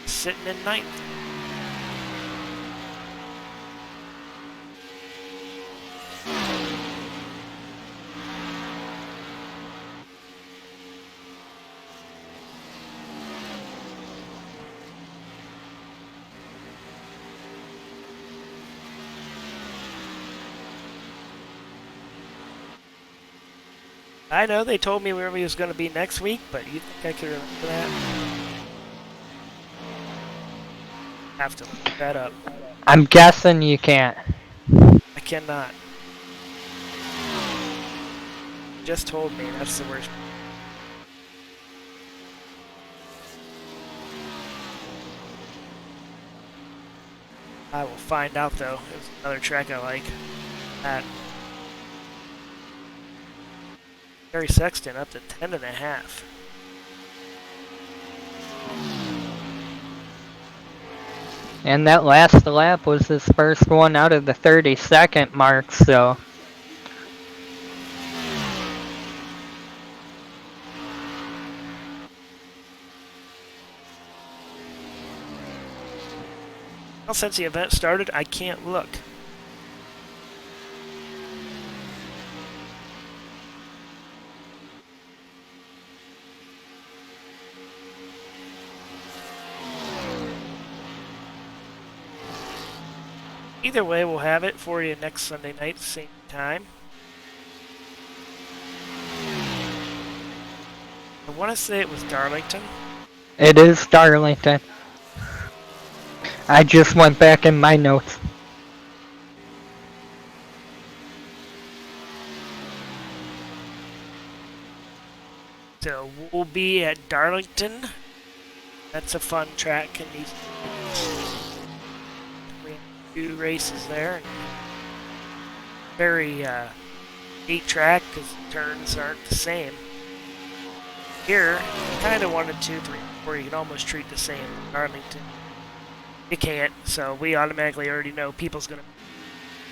Sitting in 9th. I know they told me where he was going to be next week, but you think I could remember that? Have to look that up. I'm guessing you can't. I cannot. Just told me that's the worst. I will find out though. It's another track I like. That Gary Sexton up to 10.5. And that last lap was his first one out of the 30-second mark, so. Well, since the event started, I can't look. Either way, we'll have it for you next Sunday night, same time. I want to say it was Darlington. It is Darlington. I just went back in my notes. So we'll be at Darlington. That's a fun track, and these two races there. Very neat track because the turns aren't the same. Here, kind of 1 and 2, 3, 4. You can almost treat the same. Darlington. You can't, so we automatically already know people's going to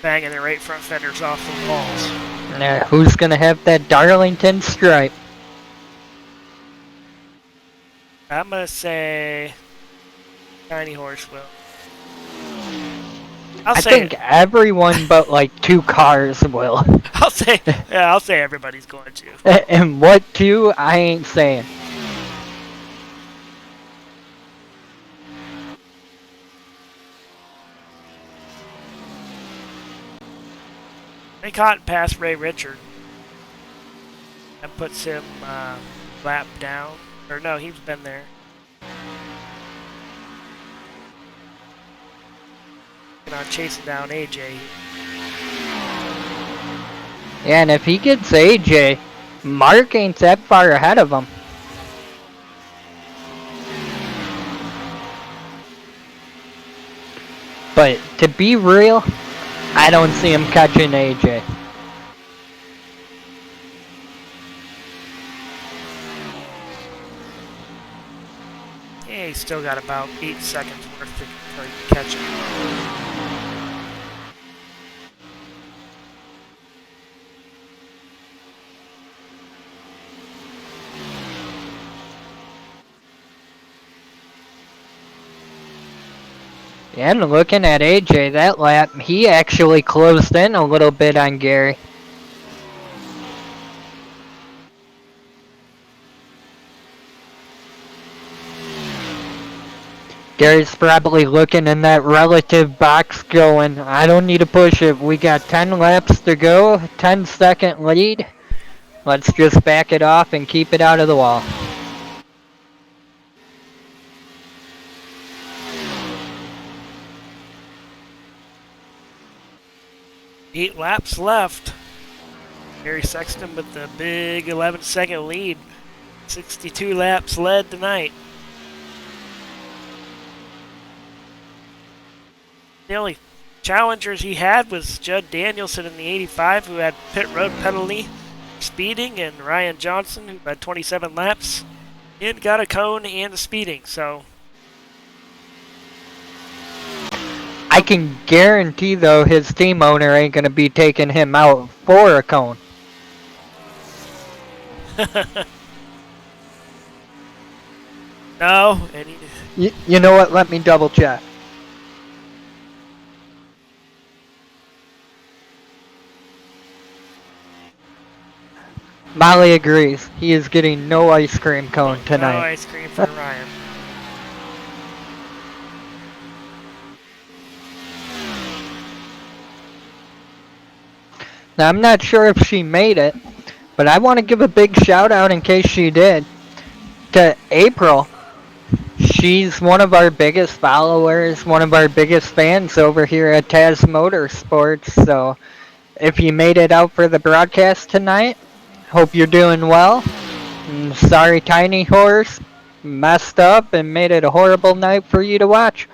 banging their right front fenders off the walls. Who's gonna have that Darlington stripe? I'm going to say Tiny Horse will. I think everyone but like 2 cars will. I'll say everybody's going to. And what 2, I ain't saying. They caught past Ray Richard. That puts him lap down. Or no, he's been there. On chasing down AJ. Yeah, and if he gets AJ, Mark ain't that far ahead of him. But to be real, I don't see him catching AJ. Yeah, he's still got about 8 seconds worth to catch him. And looking at AJ that lap, he actually closed in a little bit on Gary. Gary's probably looking in that relative box going, I don't need to push it. We got 10 laps to go, 10-second lead. Let's just back it off and keep it out of the wall. Eight laps left. Gary Sexton with the big 11-second lead. 62 laps led tonight. The only challengers he had was Judd Danielson in the 85, who had pit road penalty speeding, and Ryan Johnson, who had 27 laps and got a cone and a speeding. So I can guarantee, though, his team owner ain't going to be taking him out for a cone. No, and you know what? Let me double check. Molly agrees. He is getting no ice cream cone tonight. No ice cream for Ryan. Now, I'm not sure if she made it, but I want to give a big shout out in case she did to April. She's one of our biggest followers, one of our biggest fans over here at Taz Motorsports. So if you made it out for the broadcast tonight, hope you're doing well. And sorry, Tiny Horse messed up and made it a horrible night for you to watch.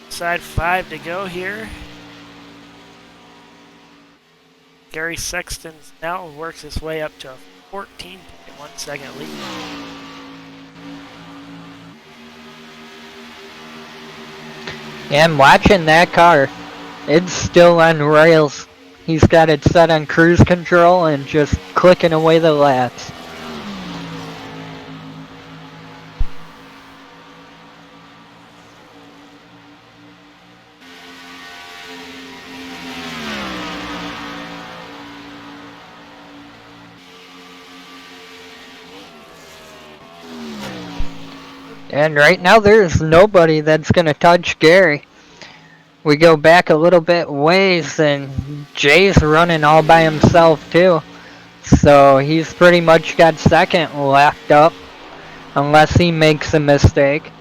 Side 5 to go here. Gary Sexton now works his way up to a 14.1 second lead. And watching that car, it's still on rails. He's got it set on cruise control and just clicking away the laps. And right now there's nobody that's going to touch Gary. We go back a little bit ways and Jay's running all by himself too. So he's pretty much got second left up unless he makes a mistake.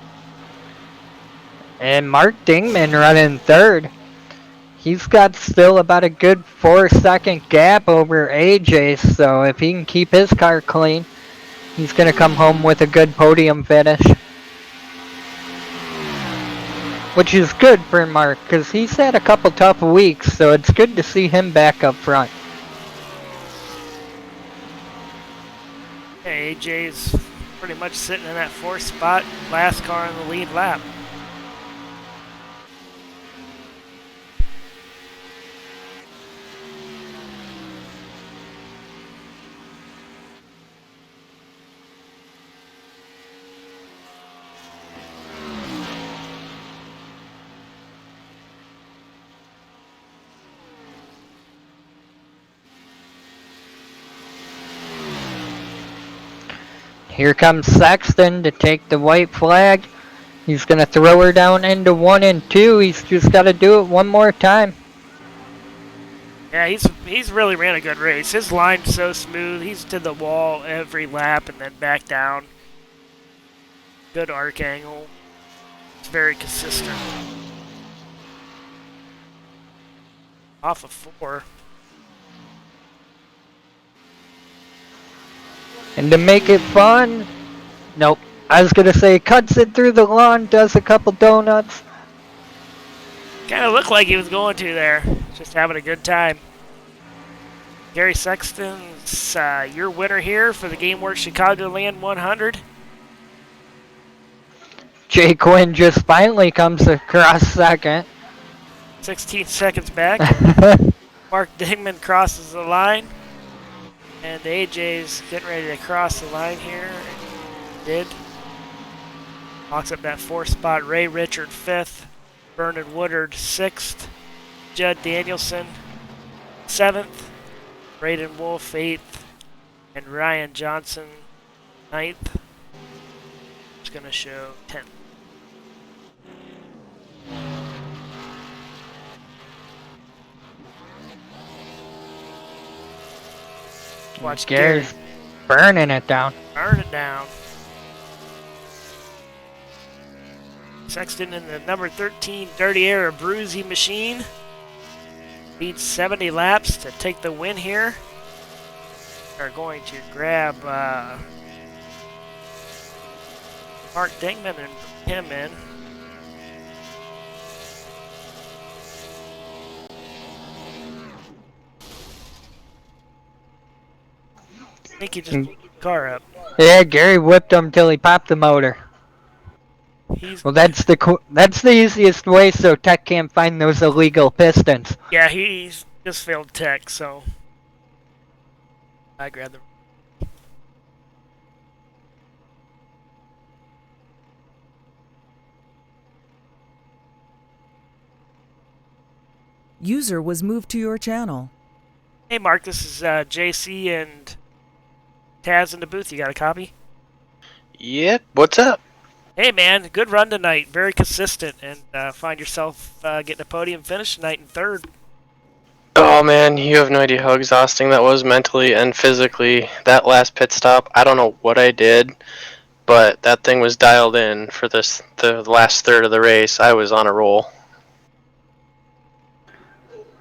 And Mark Dingman running third. He's got still about a good 4-second gap over AJ, so if he can keep his car clean, he's going to come home with a good podium finish. which is good for Mark because he's had a couple tough weeks, so it's good to see him back up front. Hey, AJ's pretty much sitting in that fourth spot, last car in the lead lap. Here comes Sexton to take the white flag. He's going to throw her down into 1 and 2. He's just got to do it one more time. Yeah, he's really ran a good race. His line's so smooth. He's to the wall every lap and then back down. Good arc angle. It's very consistent. Off of 4. And to make it fun, nope. I was going to say cuts it through the lawn, does a couple donuts. Kind of looked like he was going to there. Just having a good time. Gary Sexton's your winner here for the GameWorks Chicagoland 100. Jay Quinn just finally comes across second. 16 seconds back. Mark Dingman crosses the line. And AJ's getting ready to cross the line here. Did. Locks up that 4th spot. Ray Richard 5th. Vernon Woodard 6th. Judd Danielson 7th. Braden Wolf 8th. And Ryan Johnson 9th. It's going to show 10th. Watch Gary's burning it down. Burn it down. Sexton in the number 13 Dirty Air Bruisey machine. Beats 70 laps to take the win here. Are going to grab Mark Dingman and him in. I think he just pulled the car up. Yeah, Gary whipped him till he popped the motor. Well, that's the easiest way so Tech can't find those illegal pistons. Yeah, he's just failed Tech, so I grabbed the. User was moved to your channel. Hey, Mark, this is JC and Taz in the booth. You got a copy? Yep, what's up? Hey, man, good run tonight. Very consistent, and find yourself getting a podium finish tonight in 3rd. Oh man, you have no idea how exhausting that was mentally and physically. That last pit stop, I don't know what I did, but that thing was dialed in for the last third of the race. I was on a roll.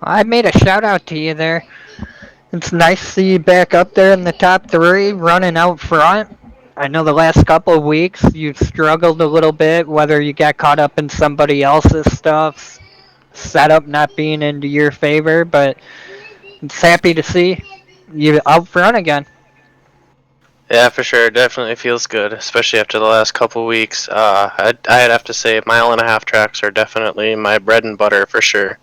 I made a shout out to you there. It's nice to see you back up there in the top 3, running out front. I know the last couple of weeks you've struggled a little bit, whether you got caught up in somebody else's stuff, setup not being into your favor, but it's happy to see you out front again. Yeah, for sure. It definitely feels good, especially after the last couple of weeks. I'd have to say 1.5 mile tracks are definitely my bread and butter for sure.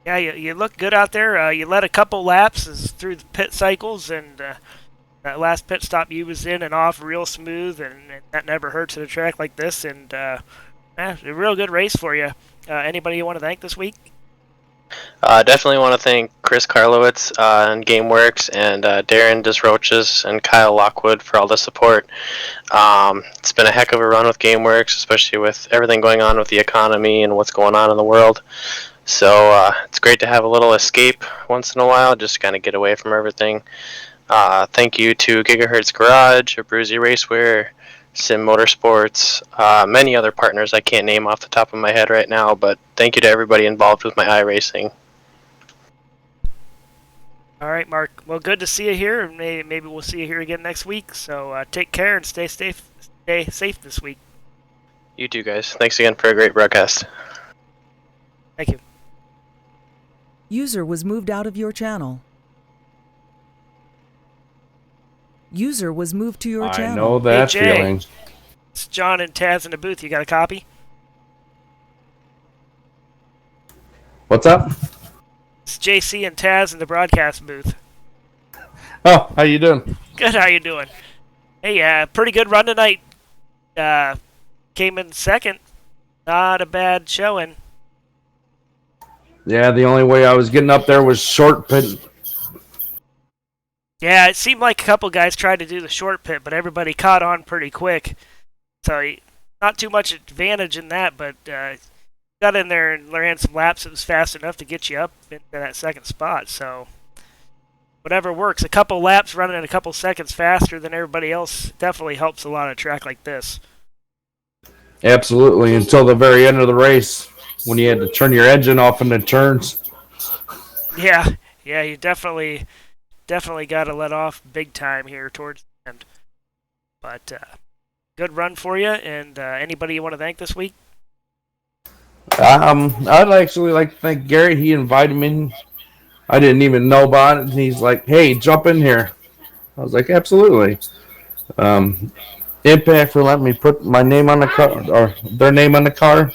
Yeah, you look good out there. You led a couple laps through the pit cycles, and that last pit stop you was in and off real smooth, and that never hurts at a track like this. And a real good race for you. Anybody you want to thank this week? Definitely want to thank Chris Karlowitz and GameWorks and Darren Desroches and Kyle Lockwood for all the support. It's been a heck of a run with GameWorks, especially with everything going on with the economy and what's going on in the world. So it's great to have a little escape once in a while, just kind of get away from everything. Thank you to Gigahertz Garage, Bruzy Racewear, Sim Motorsports, many other partners I can't name off the top of my head right now, but thank you to everybody involved with my iRacing. All right, Mark. Well, good to see you here, and maybe we'll see you here again next week. So take care and stay safe this week. You too, guys. Thanks again for a great broadcast. Thank you. User was moved out of your channel. User was moved to your I channel. know that Hey, Jay. feeling. It's John and Taz in the booth. You got a copy? What's up? It's JC and Taz in the broadcast booth. Oh, how you doing? Good, how you doing? Hey, pretty good run tonight. Came in second. Not a bad showing. Yeah, the only way I was getting up there was short pit. Yeah, it seemed like a couple guys tried to do the short pit, but everybody caught on pretty quick. So not too much advantage in that, but got in there and ran some laps that was fast enough to get you up into that second spot. So whatever works. A couple laps running a couple seconds faster than everybody else definitely helps a lot on a track like this. Absolutely, until the very end of the race when you had to turn your engine off in the turns. Yeah, you definitely got to let off big time here towards the end. But good run for you, and anybody you want to thank this week? I'd actually like to thank Gary. He invited me. I didn't even know about it, and he's like, "Hey, jump in here." I was like, "Absolutely." Impact for letting me put my name on the car, or their name on the car.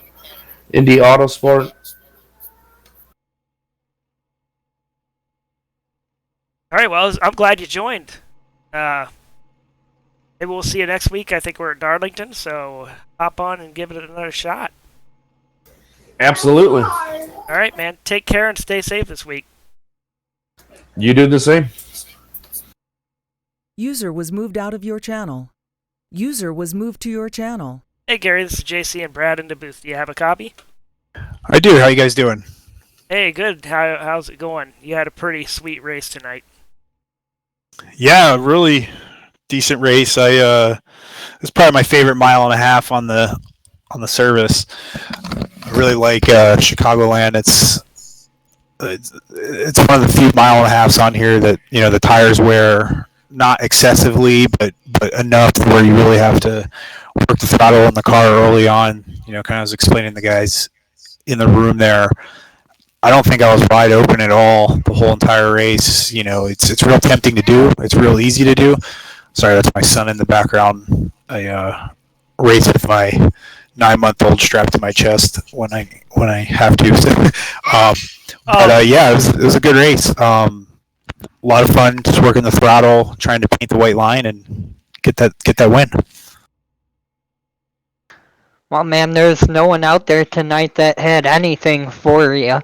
Indy Autosport. All right, well, I'm glad you joined. Maybe we'll see you next week. I think we're at Darlington, so hop on and give it another shot. Absolutely. All right, man. Take care and stay safe this week. You do the same. User was moved out of your channel. User was moved to your channel. Hey, Gary, this is JC and Brad in the booth. Do you have a copy? I do. How you guys doing? Hey, good. How's it going? You had a pretty sweet race tonight. Yeah, really decent race. It's probably my favorite mile and a half on the service. I really like Chicagoland. It's one of the few mile and a halves on here that the tires wear not excessively, but enough where you really have to work the throttle in the car early on. Kind of was explaining to the guys in the room there. I don't think I was wide open at all the whole entire race. It's real tempting to do. It's real easy to do. Sorry, that's my son in the background. I race with my 9-month-old strapped to my chest when I have to. Yeah, it was a good race. A lot of fun, just working the throttle, trying to paint the white line and get that win. Well, man, there's no one out there tonight that had anything for you. I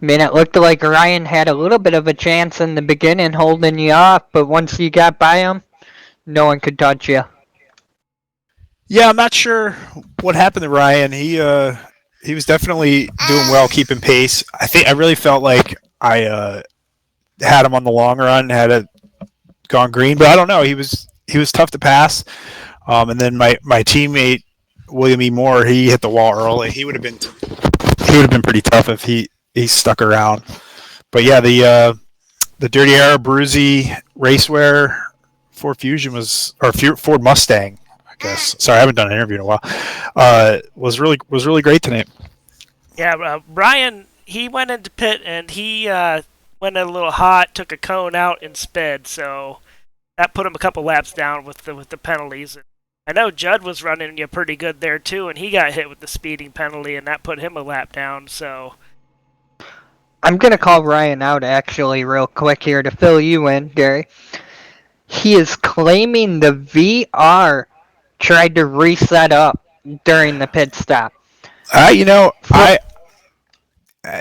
mean, it looked like Ryan had a little bit of a chance in the beginning holding you off, but once you got by him, no one could touch you. Yeah, I'm not sure what happened to Ryan. He was definitely doing well, keeping pace. I really felt like I had him on the long run, had it gone green, but I don't know. He was tough to pass. And then my teammate William E. Moore, he hit the wall early. He would have been pretty tough if he stuck around. But yeah, the Dirty Arrow Bruzy racewear Ford Fusion Ford Mustang, I guess. Sorry, I haven't done an interview in a while. Was really great tonight. Yeah, Brian, he went into pit and he went a little hot, took a cone out and sped, so that put him a couple laps down with the penalties. I know Judd was running you pretty good there too, and he got hit with the speeding penalty, and that put him a lap down. So I'm going to call Ryan out actually real quick here to fill you in, Gary. He is claiming the VR tried to reset up during the pit stop. I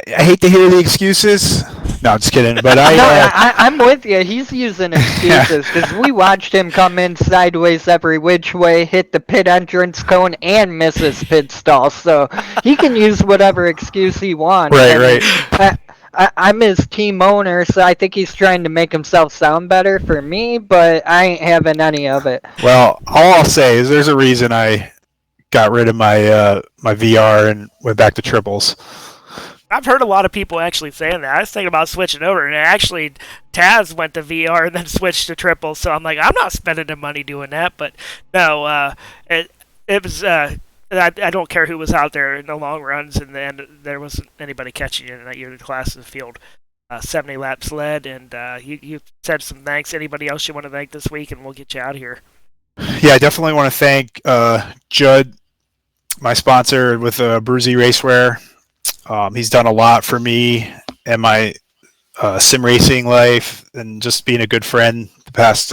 hate to hear the excuses. No, I'm just kidding. But I'm with you. He's using excuses because we watched him come in sideways every which way, hit the pit entrance cone, and miss his pit stall. So he can use whatever excuse he wants. Right. I'm his team owner, so I think he's trying to make himself sound better for me, but I ain't having any of it. Well, all I'll say is there's a reason I got rid of my my VR and went back to triples. I've heard a lot of people actually saying that. I was thinking about switching over, and actually Taz went to VR and then switched to triple. So I'm like, I'm not spending the money doing that. But no, it was I don't care who was out there in the long runs, and then there wasn't anybody catching you in that year. The class of the field, 70 laps led, and you said some thanks. Anybody else you want to thank this week, and we'll get you out of here. Yeah, I definitely want to thank Judd, my sponsor with Bruzy Racewear. He's done a lot for me and my sim racing life, and just being a good friend the past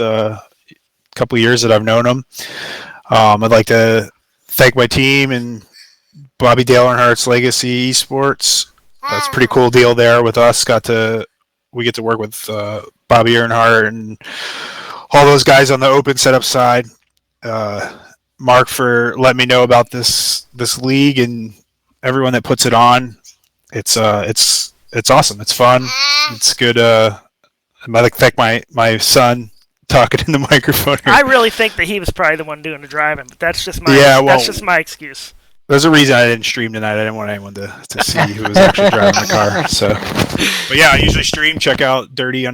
couple of years that I've known him. I'd like to thank my team and Bobby Dale Earnhardt's Legacy Esports. That's a pretty cool deal there with us. We get to work with Bobby Earnhardt and all those guys on the open setup side. Mark for letting me know about this league and everyone that puts it on. It's awesome. It's fun. It's good. I'd like to thank my son talking in the microphone here. I really think that he was probably the one doing the driving, but that's just my that's just my excuse. There's a reason I didn't stream tonight. I didn't want anyone to see who was actually driving the car. So, but yeah, I usually stream. Check out dirty_air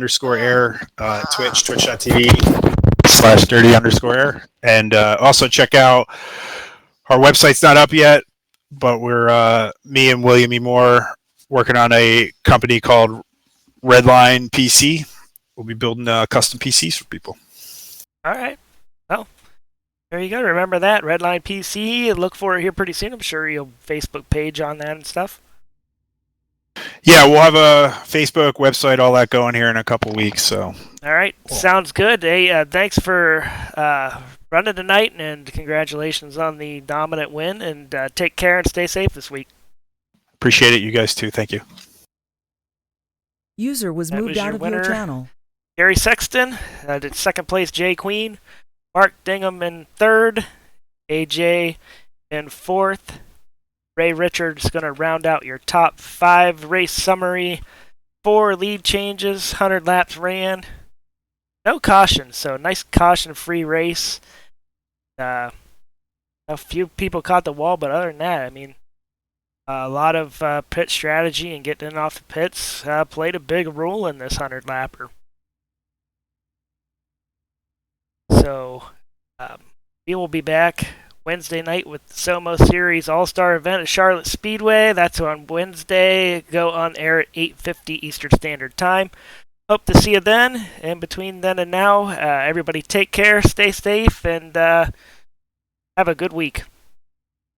twitch.tv/dirty_air, and also check out our website's not up yet, but we're me and William E. Moore working on a company called Redline PC. We'll be building custom PCs for people. All right. Well, there you go. Remember that. Redline PC. Look for it here pretty soon. I'm sure you'll Facebook page on that and stuff. Yeah, we'll have a Facebook website, all that going here in a couple weeks. So. All right. Cool. Sounds good. Hey, thanks for running tonight, and congratulations on the dominant win. And take care and stay safe this week. Appreciate it. You guys too. Thank you. User was moved out of your channel. Gary Sexton did second place. Jay Queen, Mark Dingham in third, AJ in fourth. Ray Richards going to round out your top 5 race summary. 4 lead changes, 100 laps ran. No caution, so nice caution-free race. A few people caught the wall, but other than that, I mean, a lot of pit strategy and getting in off the pits played a big role in this 100-lapper. So, we will be back Wednesday night with the Somo Series All-Star event at Charlotte Speedway. That's on Wednesday. Go on air at 8:50 Eastern Standard Time. Hope to see you then. And between then and now, everybody take care, stay safe, and have a good week.